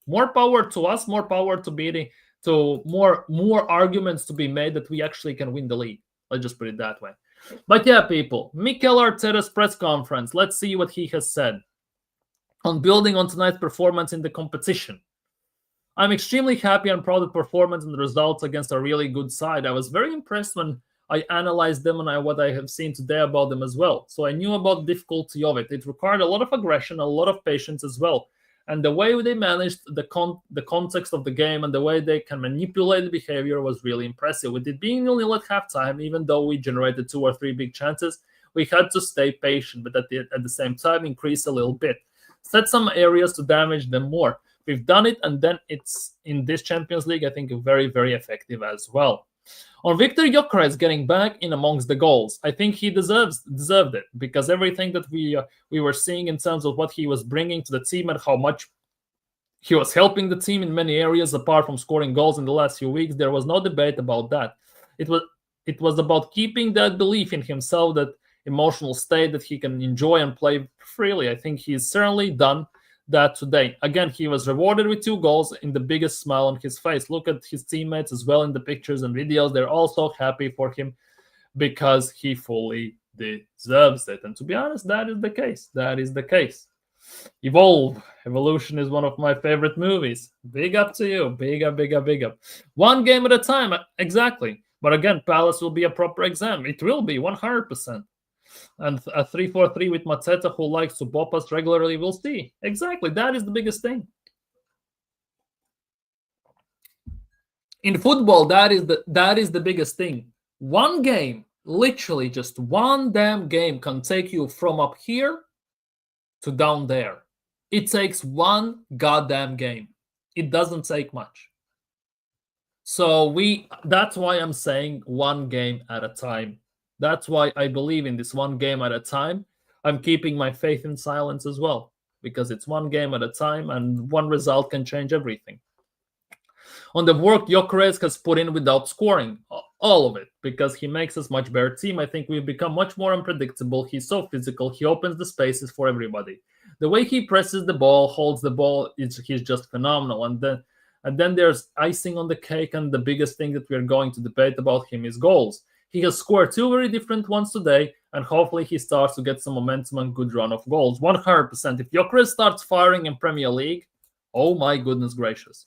more power to us, more power to beating, to more arguments to be made that we actually can win the league. Let's just put it that way. But yeah, people, Mikel Arteta's press conference. Let's see what he has said on building on tonight's performance in the competition. I'm extremely happy and proud of the performance and the results against a really good side. I was very impressed when I analyzed them and what I have seen today about them as well. So I knew about the difficulty of it. It required a lot of aggression, a lot of patience as well. And the way they managed the context of the game and the way they can manipulate the behavior was really impressive. With it being only at halftime, even though we generated 2 or 3 big chances, we had to stay patient, but at the same time, increase a little bit. Set some areas to damage them more. We've done it, and then it's in this Champions League, I think, very, very effective as well. On Victor Gyokeres getting back in amongst the goals, I think he deserved it, because everything that we were seeing in terms of what he was bringing to the team and how much he was helping the team in many areas apart from scoring goals in the last few weeks, there was no debate about that. It was about keeping that belief in himself, that emotional state that he can enjoy and play freely. I think he's certainly done that today. Again, he was rewarded with 2 goals in the biggest smile on his face. Look at his teammates as well in the pictures and videos. They're also happy for him because he fully deserves it. And to be honest, that is the case. Evolution is one of my favorite movies. Big up to you. Big up. One game at a time. Exactly. But again, Palace will be a proper exam. It will be 100%. And a 3-4-3 with Mateta, who likes to bop us regularly, we'll see. Exactly. That is the biggest thing. In football, that is the biggest thing. One game, literally just one damn game, can take you from up here to down there. It takes one goddamn game. It doesn't take much. So that's why I'm saying one game at a time. That's why I believe in this one game at a time. I'm keeping my faith in silence as well, because it's one game at a time and one result can change everything. On the work Gyokeres has put in without scoring, all of it, because he makes us much better team. I think we've become much more unpredictable. He's so physical. He opens the spaces for everybody. The way he presses the ball, holds the ball, he's just phenomenal. And then there's icing on the cake, and the biggest thing that we're going to debate about him is goals. He has scored two very different ones today, and hopefully he starts to get some momentum and good run of goals. 100%. If Gyokeres starts firing in Premier League, oh my goodness gracious.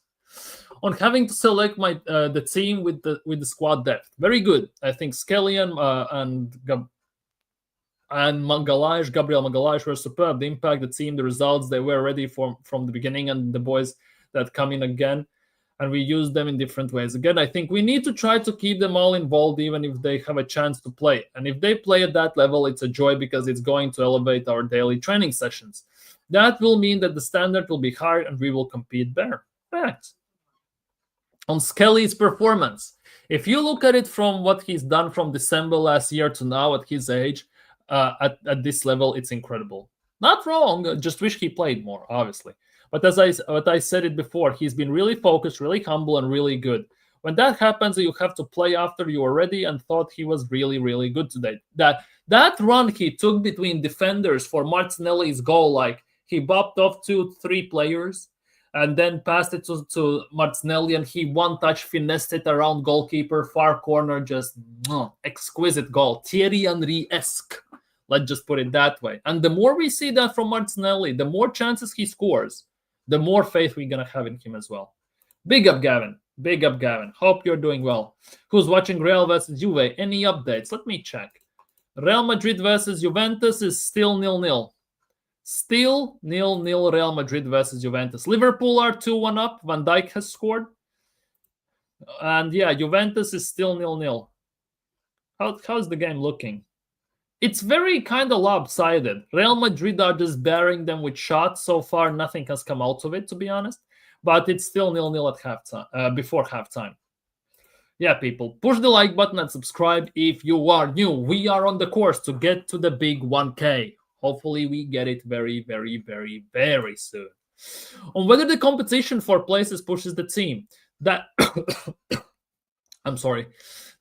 On having to select the team with the squad depth, very good. I think Skelly and Gabriel Magalhaes were superb. The impact, the team, the results, they were ready from the beginning, and the boys that come in again, and we use them in different ways. Again, I think we need to try to keep them all involved, even if they have a chance to play. And if they play at that level, it's a joy, because it's going to elevate our daily training sessions. That will mean that the standard will be higher and we will compete better. Facts. On Skelly's performance, if you look at it from what he's done from December last year to now at his age, at this level, it's incredible. Not wrong, just wish he played more, obviously. But as I said it before, he's been really focused, really humble, and really good. When that happens, you have to play after you are ready, and thought he was really, really good today. That run he took between defenders for Martinelli's goal, like he bopped off 2-3 players, and then passed it to Martinelli, and he one-touch finessed it around goalkeeper, far corner, just exquisite goal. Thierry Henry-esque, let's just put it that way. And the more we see that from Martinelli, the more chances he scores, the more faith we're going to have in him as well. Big up, Gavin. Big up, Gavin. Hope you're doing well. Who's watching Real versus Juve? Any updates? Let me check. Real Madrid versus Juventus is still 0-0. Still 0-0 Real Madrid versus Juventus. Liverpool are 2-1 up. Van Dijk has scored. And yeah, Juventus is still 0-0. How's the game looking? It's very kind of lopsided. Real Madrid are just bearing them with shots. So far, nothing has come out of it, to be honest. But it's still 0-0 at halftime, before halftime. Yeah, people, push the like button and subscribe if you are new. We are on the course to get to the big 1K. Hopefully, we get it very, very, very, very soon. On whether the competition for places pushes the team, that I'm sorry,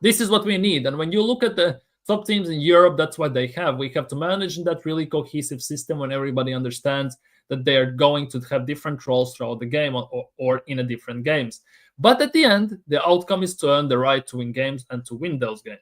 this is what we need. And when you look at the top teams in Europe, that's what they have. We have to manage in that really cohesive system when everybody understands that they're going to have different roles throughout the game or in a different games. But at the end, the outcome is to earn the right to win games and to win those games.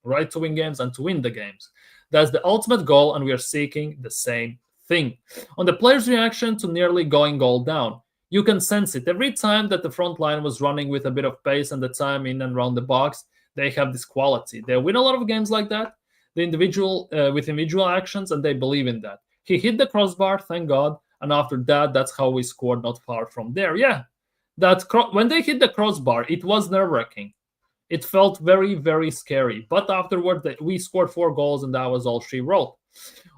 Right to win games and to win the games. That's the ultimate goal, and we are seeking the same thing. On the players' reaction to nearly going goal down, you can sense it. Every time that the front line was running with a bit of pace and the time in and around the box, they have this quality. They win a lot of games like that, with individual actions, and they believe in that. He hit the crossbar, thank God, and after that, that's how we scored not far from there. Yeah, when they hit the crossbar, it was nerve-wracking. It felt very, very scary. But afterward, we scored 4 goals, and that was all she wrote.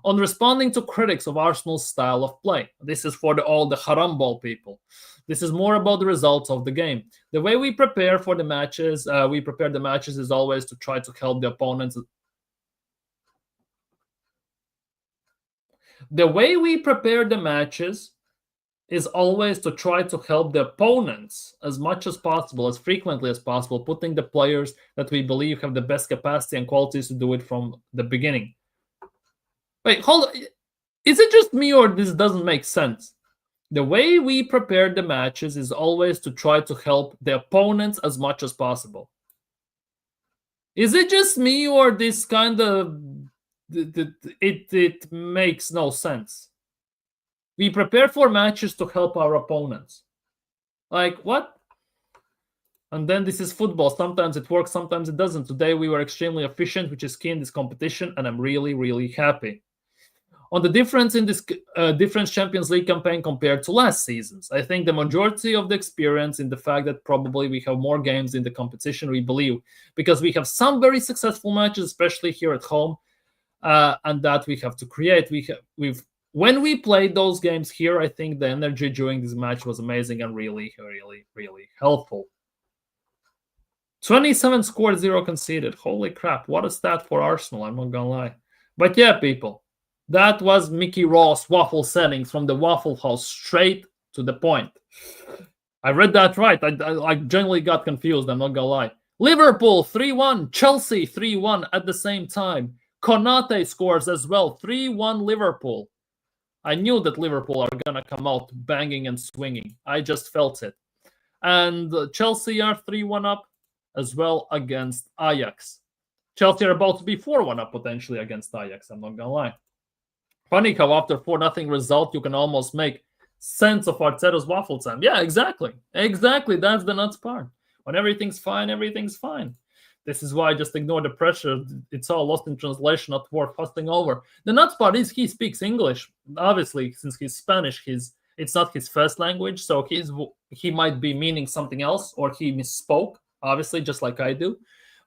On responding to critics of Arsenal's style of play, this is for all the haram ball people. This is more about the results of the game. The way we prepare for the matches, is always to try to help the opponents. The way we prepare the matches is always to try to help the opponents as much as possible, as frequently as possible, putting the players that we believe have the best capacity and qualities to do it from the beginning. Wait, hold on. Is it just me or this doesn't make sense? The way we prepare the matches is always to try to help the opponents as much as possible. Is it just me or this kind of... It makes no sense? We prepare for matches to help our opponents. Like, what? And then this is football. Sometimes it works, sometimes it doesn't. Today we were extremely efficient, which is key in this competition, and I'm really, really happy. On the difference in this different Champions League campaign compared to last season's, I think the majority of the experience in the fact that probably we have more games in the competition, we believe, because we have some very successful matches, especially here at home, and that we have to create. When we played those games here, I think the energy during this match was amazing and really, really, really helpful. 27 scored, 0 conceded. Holy crap, what a stat for Arsenal, I'm not gonna lie. But yeah, people, that was Mickey Ross waffle settings from the Waffle House, straight to the point. I read that right. I genuinely got confused, I'm not gonna lie. Liverpool 3-1, Chelsea 3-1 at the same time. Konate scores as well, 3-1 Liverpool. I knew that Liverpool are gonna come out banging and swinging. I just felt it. And Chelsea are 3-1 up as well against Ajax. Chelsea are about to be 4-1 up potentially against Ajax, I'm not gonna lie. Funny how after 4-0 result, you can almost make sense of Arteta's waffle time. Yeah, exactly. Exactly, that's the nuts part. When everything's fine, everything's fine. This is why I just ignore the pressure. It's all lost in translation, not worth fussing over. The nuts part is he speaks English. Obviously, since he's Spanish, it's not his first language, so he might be meaning something else, or he misspoke, obviously, just like I do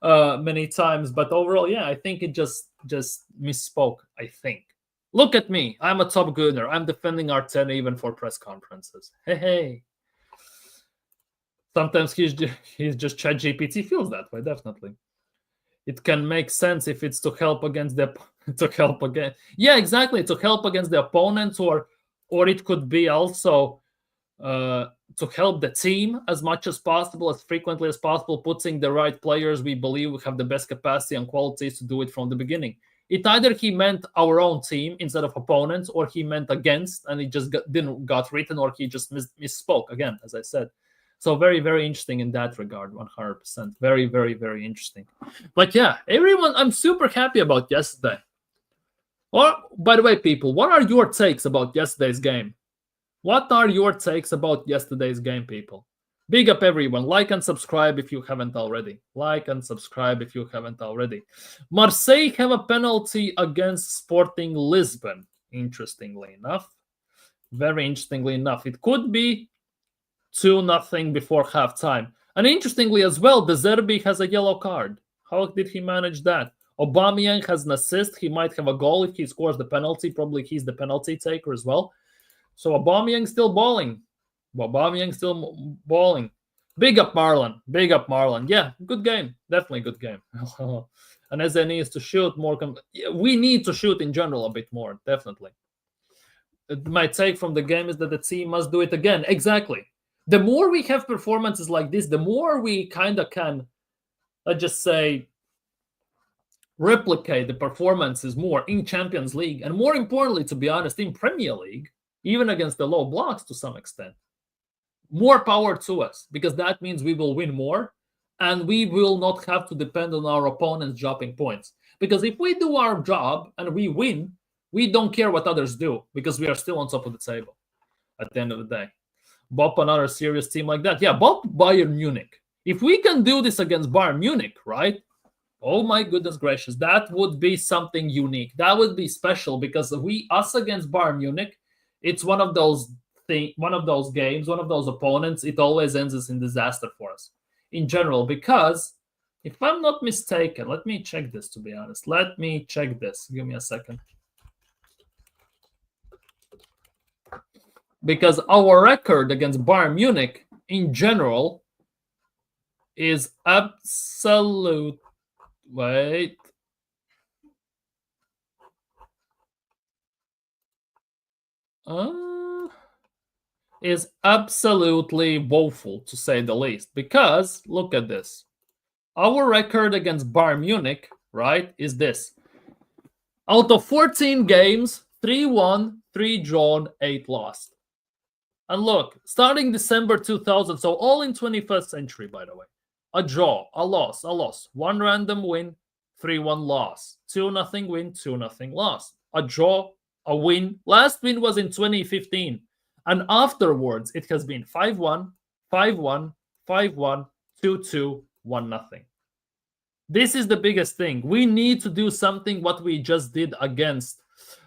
many times. But overall, yeah, I think it just misspoke, I think. Look at me. I'm a top Gooner. I'm defending Arteta even for press conferences. Hey. Sometimes he's just ChatGPT feels that way, definitely. It can make sense if it's to help against yeah, exactly, to help against the opponents, or it could be also to help the team as much as possible, as frequently as possible, putting the right players we believe we have the best capacity and qualities to do it from the beginning. It either he meant our own team instead of opponents, or he meant against, and it just didn't got written, or he just misspoke again, as I said. So very, very interesting in that regard, 100%. Very, very, very interesting. But yeah, everyone, I'm super happy about yesterday. Or, by the way, people, what are your takes about yesterday's game? What are your takes about yesterday's game, people? Big up everyone. Like and subscribe if you haven't already. Like and subscribe if you haven't already. Marseille have a penalty against Sporting Lisbon, interestingly enough. Very interestingly enough. It could be 2-0 before halftime. And interestingly as well, De Zerbi has a yellow card. How did he manage that? Aubameyang has an assist. He might have a goal if he scores the penalty. Probably he's the penalty taker as well. So Aubameyang still balling. Big up Marlon. Big up Marlon. Yeah, good game. Definitely good game. And as needs to shoot more. We need to shoot in general a bit more. Definitely. My take from the game is that the team must do it again. Exactly. The more we have performances like this, the more we kind of can, let's just say, replicate the performances more in Champions League, and more importantly, to be honest, in Premier League, even against the low blocks to some extent. More power to us, because that means we will win more, and we will not have to depend on our opponents dropping points. Because if we do our job and we win, we don't care what others do, because we are still on top of the table at the end of the day. Bop another serious team like that. Yeah, bop Bayern Munich. If we can do this against Bayern Munich, right? Oh my goodness gracious, that would be something unique. That would be special, because us against Bayern Munich, it's one of those games, one of those opponents. It always ends in disaster for us in general, because if I'm not mistaken, let me check this. To be honest, let me check this. Give me a second. Because our record against Bayern Munich in general is absolute. Wait. Is absolutely woeful, to say the least. Because, look at this. Our record against Bayern Munich, right, is this. Out of 14 games, 3 won, 3 drawn, 8 lost. And look, starting December 2000, so all in 21st century, by the way. A draw, a loss, 1 random win, 3-1 loss. 2-0 win, 2-0 loss. A draw, a win. Last win was in 2015. And afterwards, it has been 5-1, 5-1, 5-1, 2-2, 1-0. This is the biggest thing. We need to do something what we just did against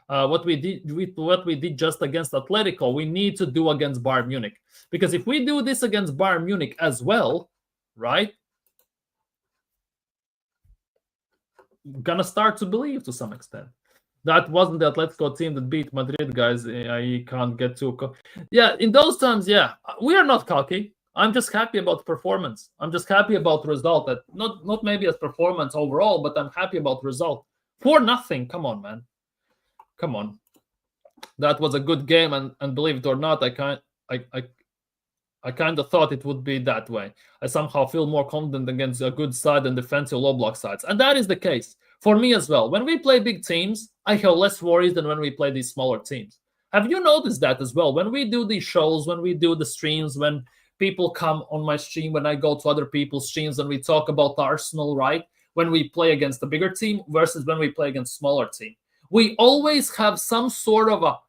what we did just against Atletico, we need to do against Bayern Munich. Because if we do this against Bayern Munich as well, right, gonna start to believe to some extent. That wasn't the Atletico team that beat Madrid, guys. I can't get too... Yeah, in those terms, yeah, we are not cocky. I'm just happy about performance. I'm just happy about result. That not maybe as performance overall, but I'm happy about result. 4-0. Come on, man. Come on. That was a good game, and believe it or not, I kind of thought it would be that way. I somehow feel more confident against a good side and defensive low block sides. And that is the case for me as well. When we play big teams, I have less worries than when we play these smaller teams. Have you noticed that as well? When we do these shows, when we do the streams, when people come on my stream, when I go to other people's streams and we talk about Arsenal, right? When we play against a bigger team versus when we play against smaller team. We always have some sort of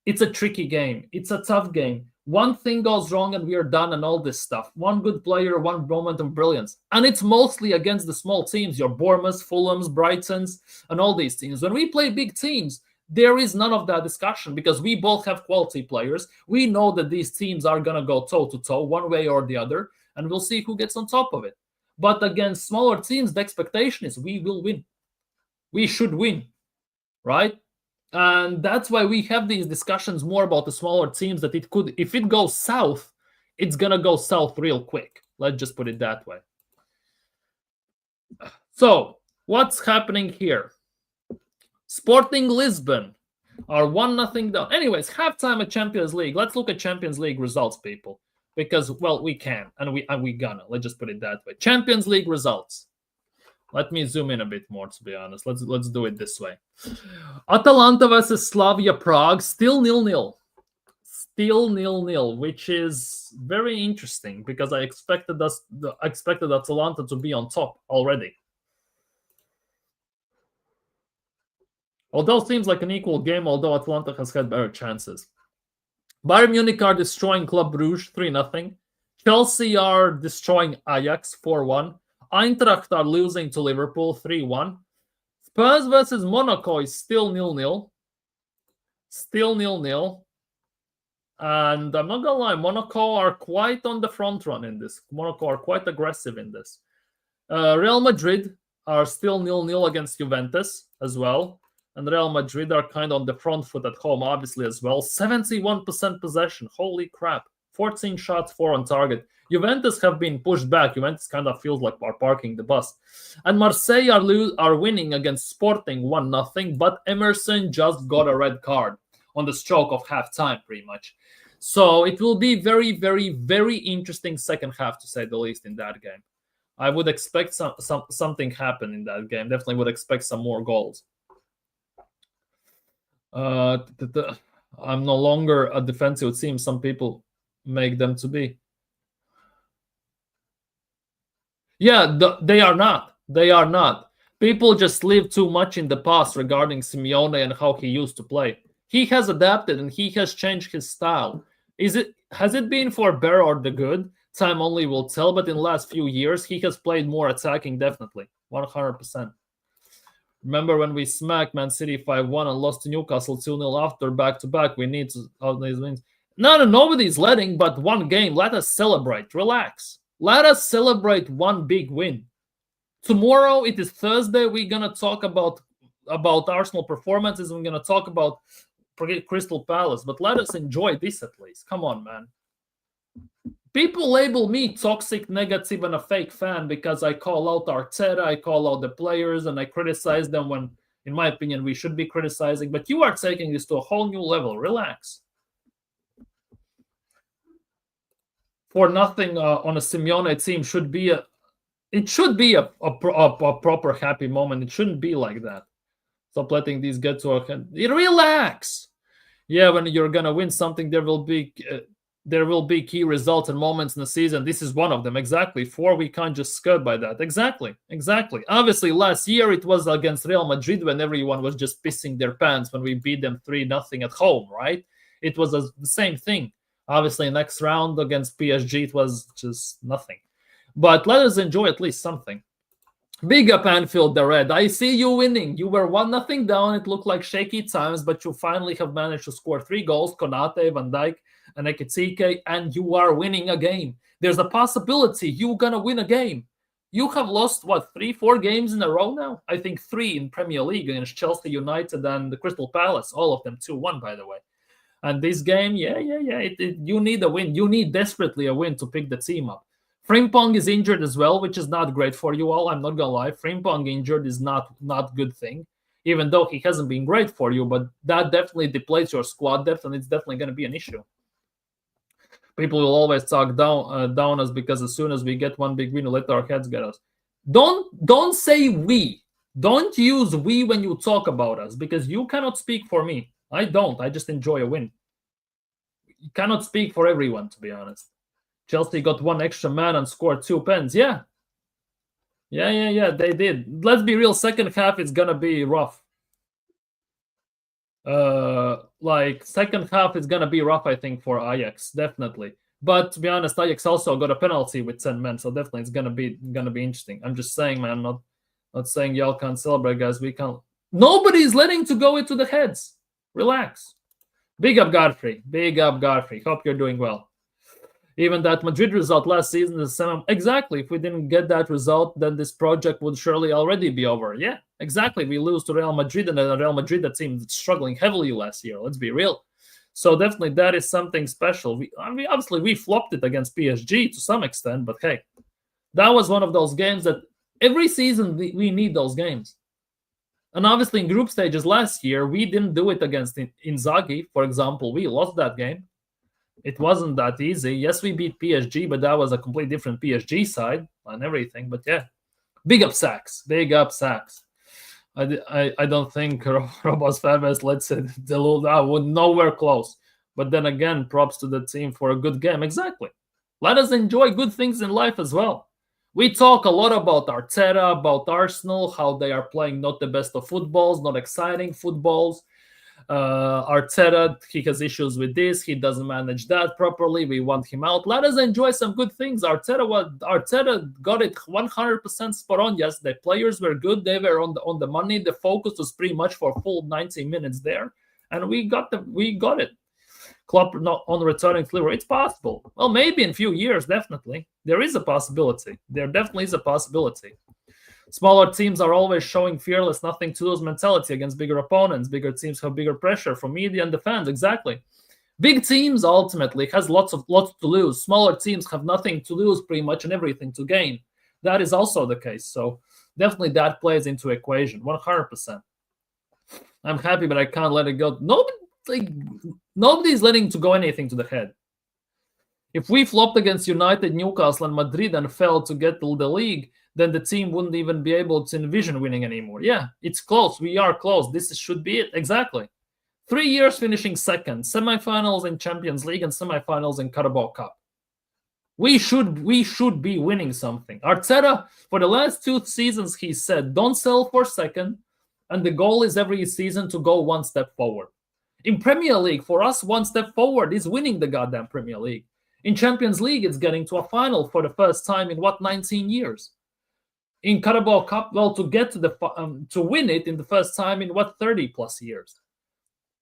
it's a tricky game. It's a tough game. One thing goes wrong and we are done and all this stuff. One good player, one moment of brilliance. And it's mostly against the small teams, your Bournemouths, Fulhams, Brightons, and all these teams. When we play big teams, there is none of that discussion because we both have quality players. We know that these teams are going to go toe-to-toe one way or the other, and we'll see who gets on top of it. But against smaller teams, the expectation is we will win. We should win, right? And that's why we have these discussions more about the smaller teams, that it could, if it goes south, it's going to go south real quick. Let's just put it that way. So, what's happening here? Sporting Lisbon are 1-0 down. Anyways, halftime at Champions League. Let's look at Champions League results, people. Because, well, we can, and we gonna. Let's just put it that way. Champions League results. Let me zoom in a bit more, to be honest. Let's do it this way. Atalanta versus Slavia Prague, still 0-0. Still 0-0, which is very interesting because I expected Atalanta to be on top already. Although it seems like an equal game, although Atalanta has had better chances. Bayern Munich are destroying Club Brugge 3-0. Chelsea are destroying Ajax 4-1. Eintracht are losing to Liverpool 3-1. Spurs versus Monaco is still 0-0. Still 0-0. And I'm not going to lie, Monaco are quite on the front run in this. Monaco are quite aggressive in this. Real Madrid are still 0-0 against Juventus as well. And Real Madrid are kind of on the front foot at home, obviously, as well. 71% possession. Holy crap. 14 shots, 4 on target. Juventus have been pushed back. Juventus kind of feels like are parking the bus. And Marseille are winning against Sporting 1-0, but Emerson just got a red card on the stroke of halftime, pretty much. So it will be very, very, very interesting second half, to say the least, in that game. I would expect something happen in that game. Definitely would expect some more goals. I'm no longer a defensive team. Some people make them to be. Yeah, they are not. They are not. People just live too much in the past regarding Simeone and how he used to play. He has adapted and he has changed his style. Has it been for better or the good? Time only will tell, but in the last few years, he has played more attacking, definitely. 100%. Remember when we smacked Man City 5-1 and lost to Newcastle 2-0 after back-to-back? We need to out these wins. No, nobody's letting but one game. Let us celebrate. Relax. Let us celebrate one big win. Tomorrow, it is Thursday. We're going to talk about Arsenal performances. We're going to talk about Crystal Palace. But let us enjoy this at least. Come on, man. People label me toxic, negative, and a fake fan because I call out Arteta, I call out the players, and I criticize them when, in my opinion, we should be criticizing. But you are taking this to a whole new level. Relax. For nothing on a Simeone team should be a proper happy moment. It shouldn't be like that. Stop letting these get to our head. Relax. Yeah, when you're gonna win something, there will be key results and moments in the season. This is one of them. Exactly. 4, we can't just skirt by that. Exactly. Obviously, last year it was against Real Madrid when everyone was just pissing their pants when we beat them 3-0 at home, right? It was the same thing. Obviously, next round against PSG, it was just nothing. But let us enjoy at least something. Big up Anfield, the Red. I see you winning. You were 1-0 down. It looked like shaky times, but you finally have managed to score 3 goals. Konate, Van Dijk, and Ekitike, and you are winning a game. There's a possibility you're going to win a game. You have lost, 3-4 games in a row now? I think 3 in Premier League against Chelsea, United, and the Crystal Palace. All of them 2-1, by the way. And this game, you need a win. You need desperately a win to pick the team up. Frimpong is injured as well, which is not great for you all. I'm not gonna lie. Frimpong injured is not good thing, even though he hasn't been great for you. But that definitely depletes your squad depth, and it's definitely going to be an issue. People will always talk down us because as soon as we get one big win, we let our heads get us. Don't say we. Don't use we when you talk about us because you cannot speak for me. I don't. I just enjoy a win. You cannot speak for everyone, to be honest. Chelsea got 1 extra man and scored 2 pens. Yeah, they did. Let's be real. Second half is gonna be rough. Second half is gonna be rough, I think, for Ajax, definitely. But to be honest, Ajax also got a penalty with 10 men, so definitely it's gonna be interesting. I'm just saying, man. I'm not saying y'all can't celebrate, guys. We can't. Nobody's letting to go into the heads. Relax. Big up Godfrey. Big up Godfrey. Hope you're doing well. Even that Madrid result last season is exactly. If we didn't get that result, then this project would surely already be over. Yeah, exactly. We lose to Real Madrid, and Real Madrid, that team that's struggling heavily last year. Let's be real. So definitely that is something special. Obviously we flopped it against PSG to some extent, but hey, that was one of those games that every season we need those games. And obviously in group stages last year, we didn't do it against Inzaghi, for example. We lost that game. It wasn't that easy. Yes, we beat PSG, but that was a completely different PSG side and everything. But yeah, big up Sacks. Big up Sacks. I don't think Robos Faves, let's say, nowhere close. But then again, props to the team for a good game. Exactly. Let us enjoy good things in life as well. We talk a lot about Arteta, about Arsenal, how they are playing not the best of footballs, not exciting footballs. Arteta, he has issues with this. He doesn't manage that properly. We want him out. Let us enjoy some good things. Arteta got it 100% spot on. Yes, the players were good. They were on the money. The focus was pretty much for full 90 minutes there, and we got it. Klopp not on returning delivery. It's possible. Well, maybe in a few years, definitely. There is a possibility. There definitely is a possibility. Smaller teams are always showing fearless, nothing to lose mentality against bigger opponents. Bigger teams have bigger pressure from media and the fans. Exactly. Big teams ultimately has lots to lose. Smaller teams have nothing to lose pretty much and everything to gain. That is also the case. So definitely that plays into equation 100%. I'm happy, but I can't let it go. Nobody's letting to go anything to the head. If we flopped against United, Newcastle, and Madrid and failed to get to the league, then the team wouldn't even be able to envision winning anymore. Yeah, it's close. We are close. This should be it. Exactly. 3 years finishing second, semifinals in Champions League and semifinals in Carabao Cup. We should be winning something. Arteta, for the last 2 seasons, he said, don't sell for second, and the goal is every season to go 1 step forward. In Premier League, for us, 1 step forward is winning the goddamn Premier League. In Champions League, it's getting to a final for the first time in 19 years. In Carabao Cup, well, to get to win it in the first time in 30 plus years.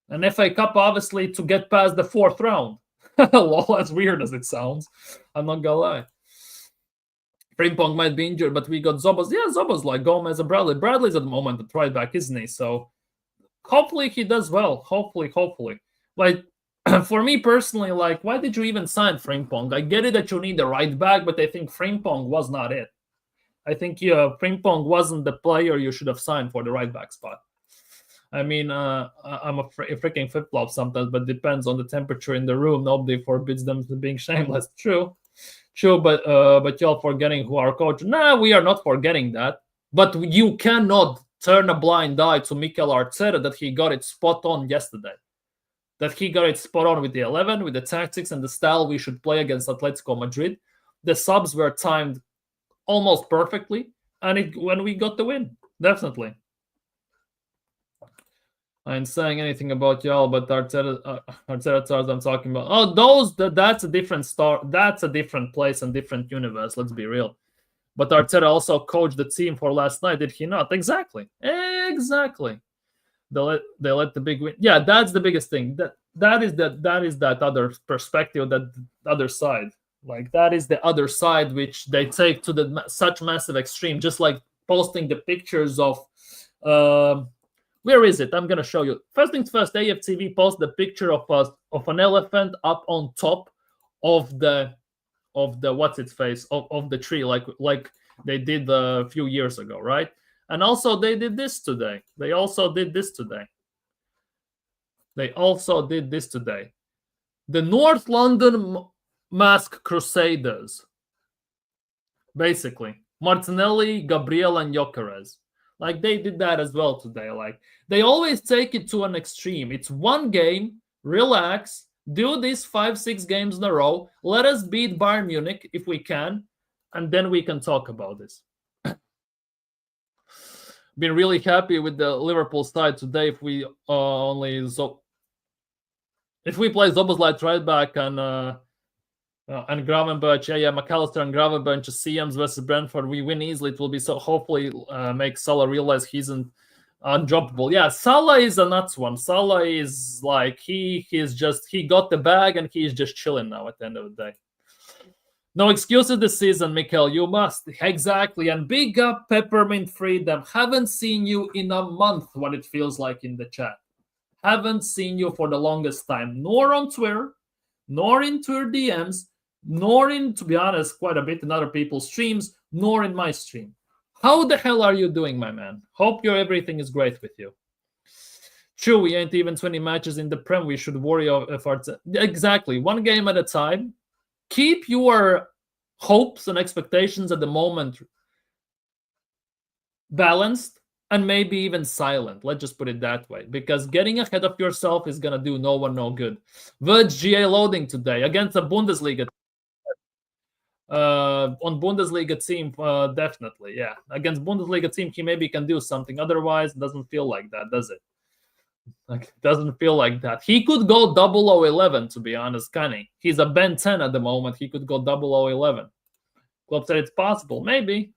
And FA Cup, obviously, to get past the 4th round. Well, as weird as it sounds, I'm not gonna lie. Frimpong might be injured, but we got Zobos. Yeah, Zobos like Gomez and Bradley. Bradley's at the moment at right back, isn't he? So hopefully he does well. Hopefully. Like, for me personally, like, why did you even sign Frimpong? I get it that you need a right back, but I think Frimpong was not it. I think Frimpong wasn't the player you should have signed for the right back spot. I mean, I'm a freaking flip-flop sometimes, but depends on the temperature in the room. Nobody forbids them from being shameless. True, but y'all forgetting who our coach. Nah, we are not forgetting that. But you cannot turn a blind eye to Mikel Arteta that he got it spot on yesterday. That he got it spot on with the 11, with the tactics and the style we should play against Atletico Madrid. The subs were timed almost perfectly, and when we got the win, definitely. I ain't saying anything about y'all, but Arteta stars I'm talking about. Oh, that's a different star. That's a different place and different universe. Let's be real. But Arteta also coached the team for last night, did he not? Exactly. They let the big win. Yeah, that's the biggest thing. That is that other perspective, that other side. Like, that is the other side which they take to the such massive extreme. Just like posting the pictures of, where is it? I'm gonna show you. First things first, AFTV post the picture of an elephant up on top of the what's its face of the tree, like they did a few years ago, right? And also they did this today. They also did this today. The North London Mask Crusaders, basically. Martinelli, Gabriel, and Gyokeres. Like, they did that as well today. Like, they always take it to an extreme. It's one game, relax, do these 5-6 games in a row, let us beat Bayern Munich if we can, and then we can talk about this. Been really happy with the Liverpool side today. If we play Szoboszlai right back and Gravenberch, McAllister and Gravenberch, CMs versus Brentford, we win easily. It will be so, hopefully make Salah realize he's undroppable. Yeah, Salah is a nuts one. Salah is like, he got the bag and he's just chilling now at the end of the day. No excuses this season, Mikel. You must. Exactly. And big up Peppermint Freedom. Haven't seen you in a month, what it feels like in the chat. Haven't seen you for the longest time. Nor on Twitter, nor in Twitter DMs, nor in, to be honest, quite a bit in other people's streams, nor in my stream. How the hell are you doing, my man? Hope everything is great with you. True, we ain't even 20 matches in the Prem. We should worry if our... Exactly. One game at a time. Keep your hopes and expectations at the moment balanced and maybe even silent. Let's just put it that way. Because getting ahead of yourself is going to do no one no good. Verge GA loading today against a Bundesliga. On Bundesliga team, definitely, yeah. Against Bundesliga team, he maybe can do something. Otherwise, it doesn't feel like that, does it? Like, doesn't feel like that. He could go 0011, to be honest, can he? He's a Ben 10 at the moment. He could go 0011. Club said it's possible. Maybe.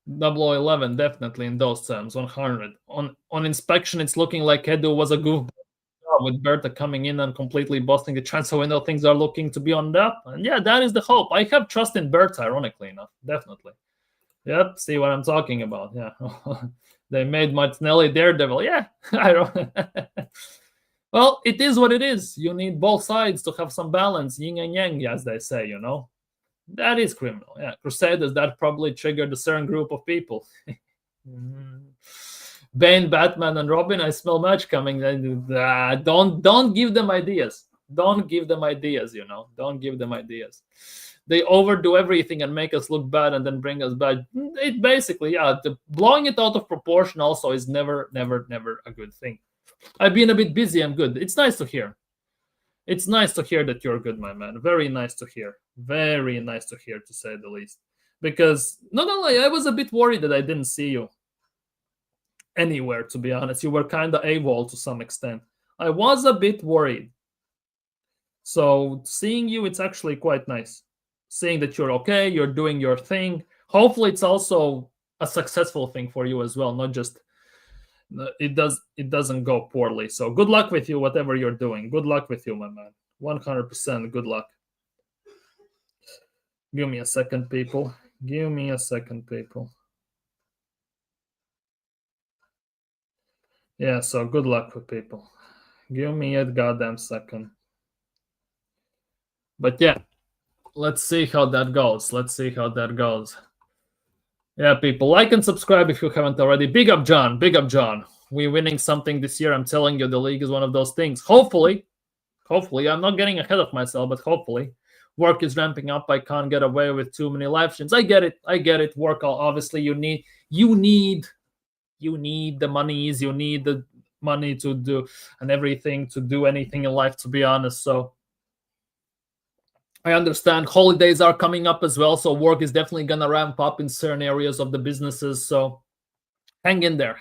0011, definitely in those terms. 100. On inspection, it's looking like Edu was a goof with Berta coming in and completely busting the transfer window. Things are looking to be on the up. And yeah, that is the hope. I have trust in Berta, ironically enough. Definitely. Yep, see what I'm talking about. Yeah. They made Martinelli Daredevil. Yeah. I don't... Well, it is what it is. You need both sides to have some balance. Yin and yang, as they say, you know. That is criminal. Yeah. Crusaders, that probably triggered a certain group of people. Bane, Batman, and Robin, I smell match coming. Don't give them ideas. Don't give them ideas, you know. Don't give them ideas. They overdo everything and make us look bad and then bring us back. It basically, yeah, blowing it out of proportion also is never a good thing. I've been a bit busy. I'm good. It's nice to hear. It's nice to hear that you're good, my man. Very nice to hear. Very nice to hear, to say the least. Because, not gonna lie, I was a bit worried that I didn't see you anywhere, to be honest. You were kind of AWOL to some extent. I was a bit worried. So, seeing you, it's actually quite nice. Seeing that you're okay, you're doing your thing. Hopefully, it's also a successful thing for you as well, not just it doesn't go poorly. So good luck with you, whatever you're doing. Good luck with you, my man. 100% good luck. Give me a second, people. Give me a second, people. Yeah, so good luck with people. Give me a goddamn second. But yeah, let's see how that goes. Let's see how that goes. Yeah, people, like and subscribe if you haven't already. Big up, John. Big up, John. We're winning something this year. I'm telling you, the league is one of those things. Hopefully, I'm not getting ahead of myself, but hopefully, work is ramping up. I can't get away with too many live streams. I get it. Work, obviously, you need the monies. You need the money to do and everything to do anything in life, to be honest. So I understand holidays are coming up as well, so work is definitely going to ramp up in certain areas of the businesses. So hang in there.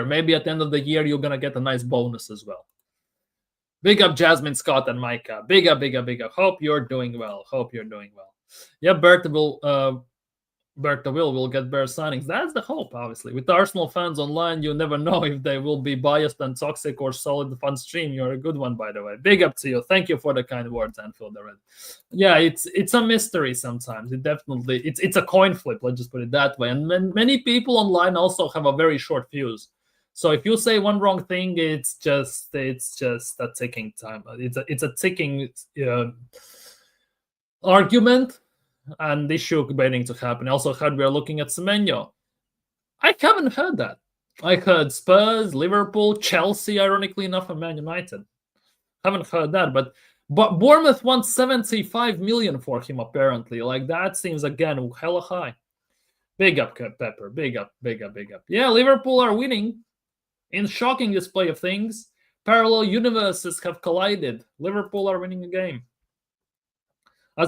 Maybe at the end of the year, you're going to get a nice bonus as well. Big up Jasmine, Scott, and Micah. Big up, big up, big up. Hope you're doing well. Hope you're doing well. Yeah, Bertha will get better signings. That's the hope, obviously. With the Arsenal fans online, you never know if they will be biased and toxic or solid fun stream. You're a good one, by the way. Big up to you. Thank you for the kind words, Anfield the Red. Yeah, it's a mystery sometimes. It's a coin flip. Let's just put it that way. And many people online also have a very short fuse. So if you say one wrong thing, it's just a ticking time. It's a ticking argument and issue waiting to happen. I also heard we are looking at Semenyo. I haven't heard that. I heard Spurs, Liverpool, Chelsea, ironically enough, and Man United. Haven't heard that, but Bournemouth wants 75 million for him, apparently. Like, that seems, again, hella high. Big up, Pepper. Big up, big up, big up. Yeah, Liverpool are winning. In shocking display of things, parallel universes have collided. Liverpool are winning a game. I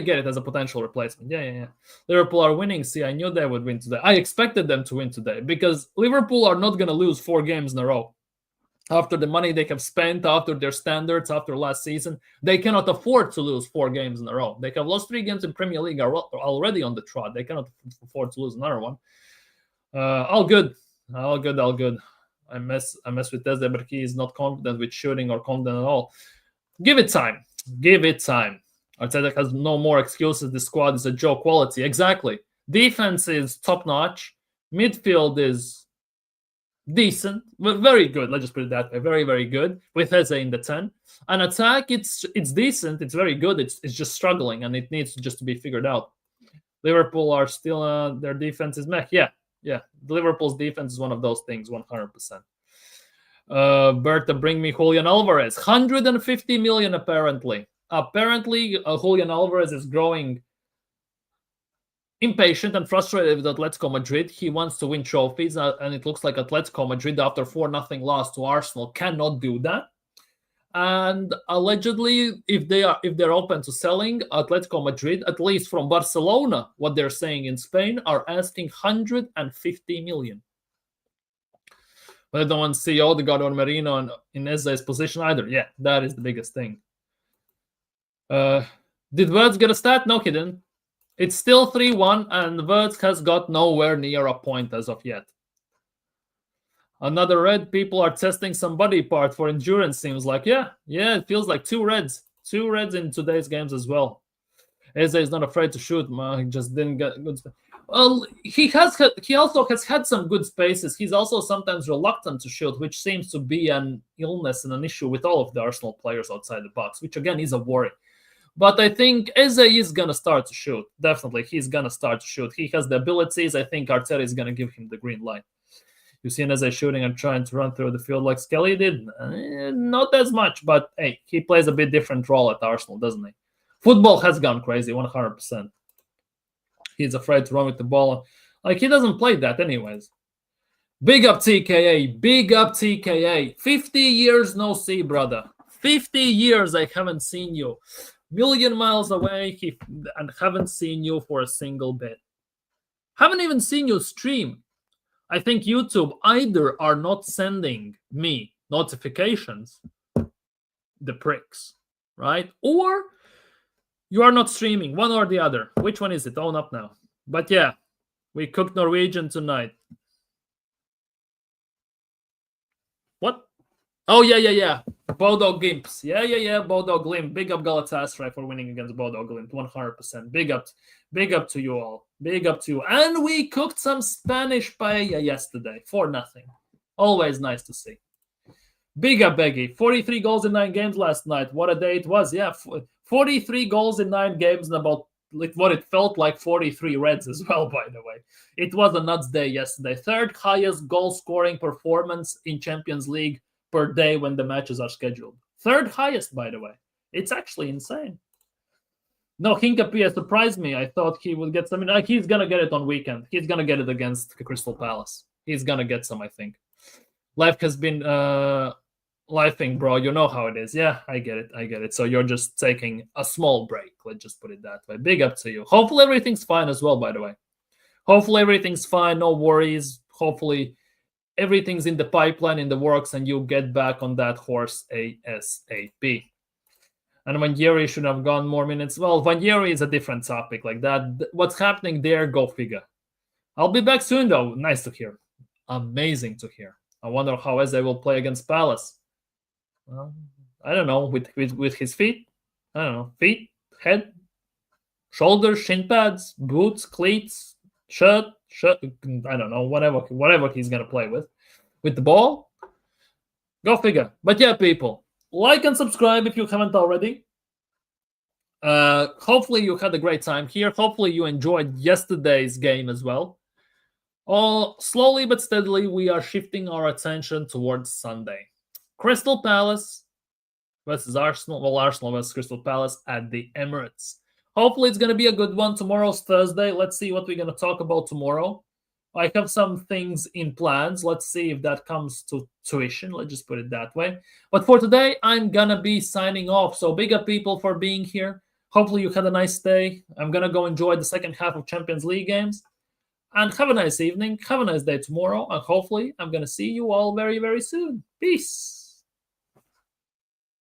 get it, as a potential replacement. Yeah. Liverpool are winning. See, I knew they would win today. I expected them to win today because Liverpool are not going to lose 4 games in a row. After the money they have spent, after their standards, after last season, they cannot afford to lose 4 games in a row. They have lost 3 games in Premier League, are already on the trot. They cannot afford to lose another one. All good. I mess with Teze, but he is not confident with shooting or confident at all. Give it time. Arteta has no more excuses. The squad is a Joe quality. Exactly. Defense is top-notch. Midfield is decent. Very good. Let's just put it that way. Very, very good. With Eze in the 10. And attack, it's decent. It's very good. It's just struggling, and it needs just to be figured out. Liverpool are still... their defense is meh. Yeah. Liverpool's defense is one of those things, 100%. Berta, bring me Julian Alvarez. 150 million, apparently. Julian Alvarez is growing impatient and frustrated with Atletico Madrid. He wants to win trophies, and it looks like Atletico Madrid, after 4-0 loss to Arsenal, cannot do that. And allegedly, if they're open to selling, Atletico Madrid, at least from Barcelona, what they're saying in Spain, are asking 150 million. But I don't want to see Odegaard or Merino in Eze's position either. Yeah, that is the biggest thing. Did Wirtz get a stat? No, he didn't. It's still 3-1, and Wirtz has got nowhere near a point as of yet. Another red. People are testing some body part for endurance, seems like. Yeah, it feels like 2 reds. 2 reds in today's games as well. Eze is not afraid to shoot. He just didn't get good. Well, he also has had some good spaces. He's also sometimes reluctant to shoot, which seems to be an illness and an issue with all of the Arsenal players outside the box, which again is a worry. But I think Eze is going to start to shoot. Definitely, he's going to start to shoot. He has the abilities. I think Arteta is going to give him the green light. You've seen Eze shooting and trying to run through the field like Skelly did? Not as much, but hey, he plays a bit different role at Arsenal, doesn't he? Football has gone crazy, 100%. He's afraid to run with the ball. Like, he doesn't play that anyways. Big up TKA. Big up TKA. 50 years no see, brother. 50 years I haven't seen you. Million miles away and haven't seen you for a single bit. Haven't even seen you stream. I think YouTube either are not sending me notifications, the pricks, right? Or you are not streaming, one or the other. Which one is it? Own up now. But yeah, we cooked Norwegian tonight. What? Oh, yeah. Bodo Gimps. Yeah. Bodo Glimt. Big up Galatasaray for winning against Bodo Glimt. 100%. Big up to you all. Big up to you. And we cooked some Spanish paella yesterday. 4-0. Always nice to see. Big up, Beggy. 43 goals in 9 games last night. What a day it was. Yeah, 43 goals in 9 games and about what it felt like 43 reds as well, by the way. It was a nuts day yesterday. 3rd highest goal-scoring performance in Champions League per day when the matches are scheduled. 3rd highest, by the way. It's actually insane. No, Hinkapia surprised me. I thought he would get some. He's going to get it on weekend. He's going to get it against Crystal Palace. He's going to get some, I think. Life has been lifing, bro. You know how it is. Yeah, I get it. So you're just taking a small break. Let's just put it that way. Big up to you. Hopefully everything's fine as well, by the way. Hopefully everything's fine. No worries. Hopefully everything's in the pipeline, in the works, and you'll get back on that horse ASAP. And Vangieri should have gone more minutes. Well, Vangieri is a different topic like that. What's happening there, go figure. I'll be back soon, though. Nice to hear. Amazing to hear. I wonder how Eze will play against Palace. I don't know, with his feet. I don't know, feet, head, shoulders, shin pads, boots, cleats, shirt. I don't know, whatever he's gonna play with the ball. Go figure. But yeah, people, like and subscribe if you haven't already. Hopefully you had a great time here. Hopefully you enjoyed yesterday's game as well. Slowly but steadily, we are shifting our attention towards Sunday. Crystal Palace versus Arsenal. Well, Arsenal versus Crystal Palace at the Emirates. Hopefully it's going to be a good one. Tomorrow's Thursday. Let's see what we're going to talk about tomorrow. I have some things in plans. Let's see if that comes to tuition. Let's just put it that way. But for today, I'm going to be signing off. So big up, people, for being here. Hopefully you had a nice day. I'm going to go enjoy the second half of Champions League games. And have a nice evening. Have a nice day tomorrow. And hopefully I'm going to see you all very, very soon. Peace.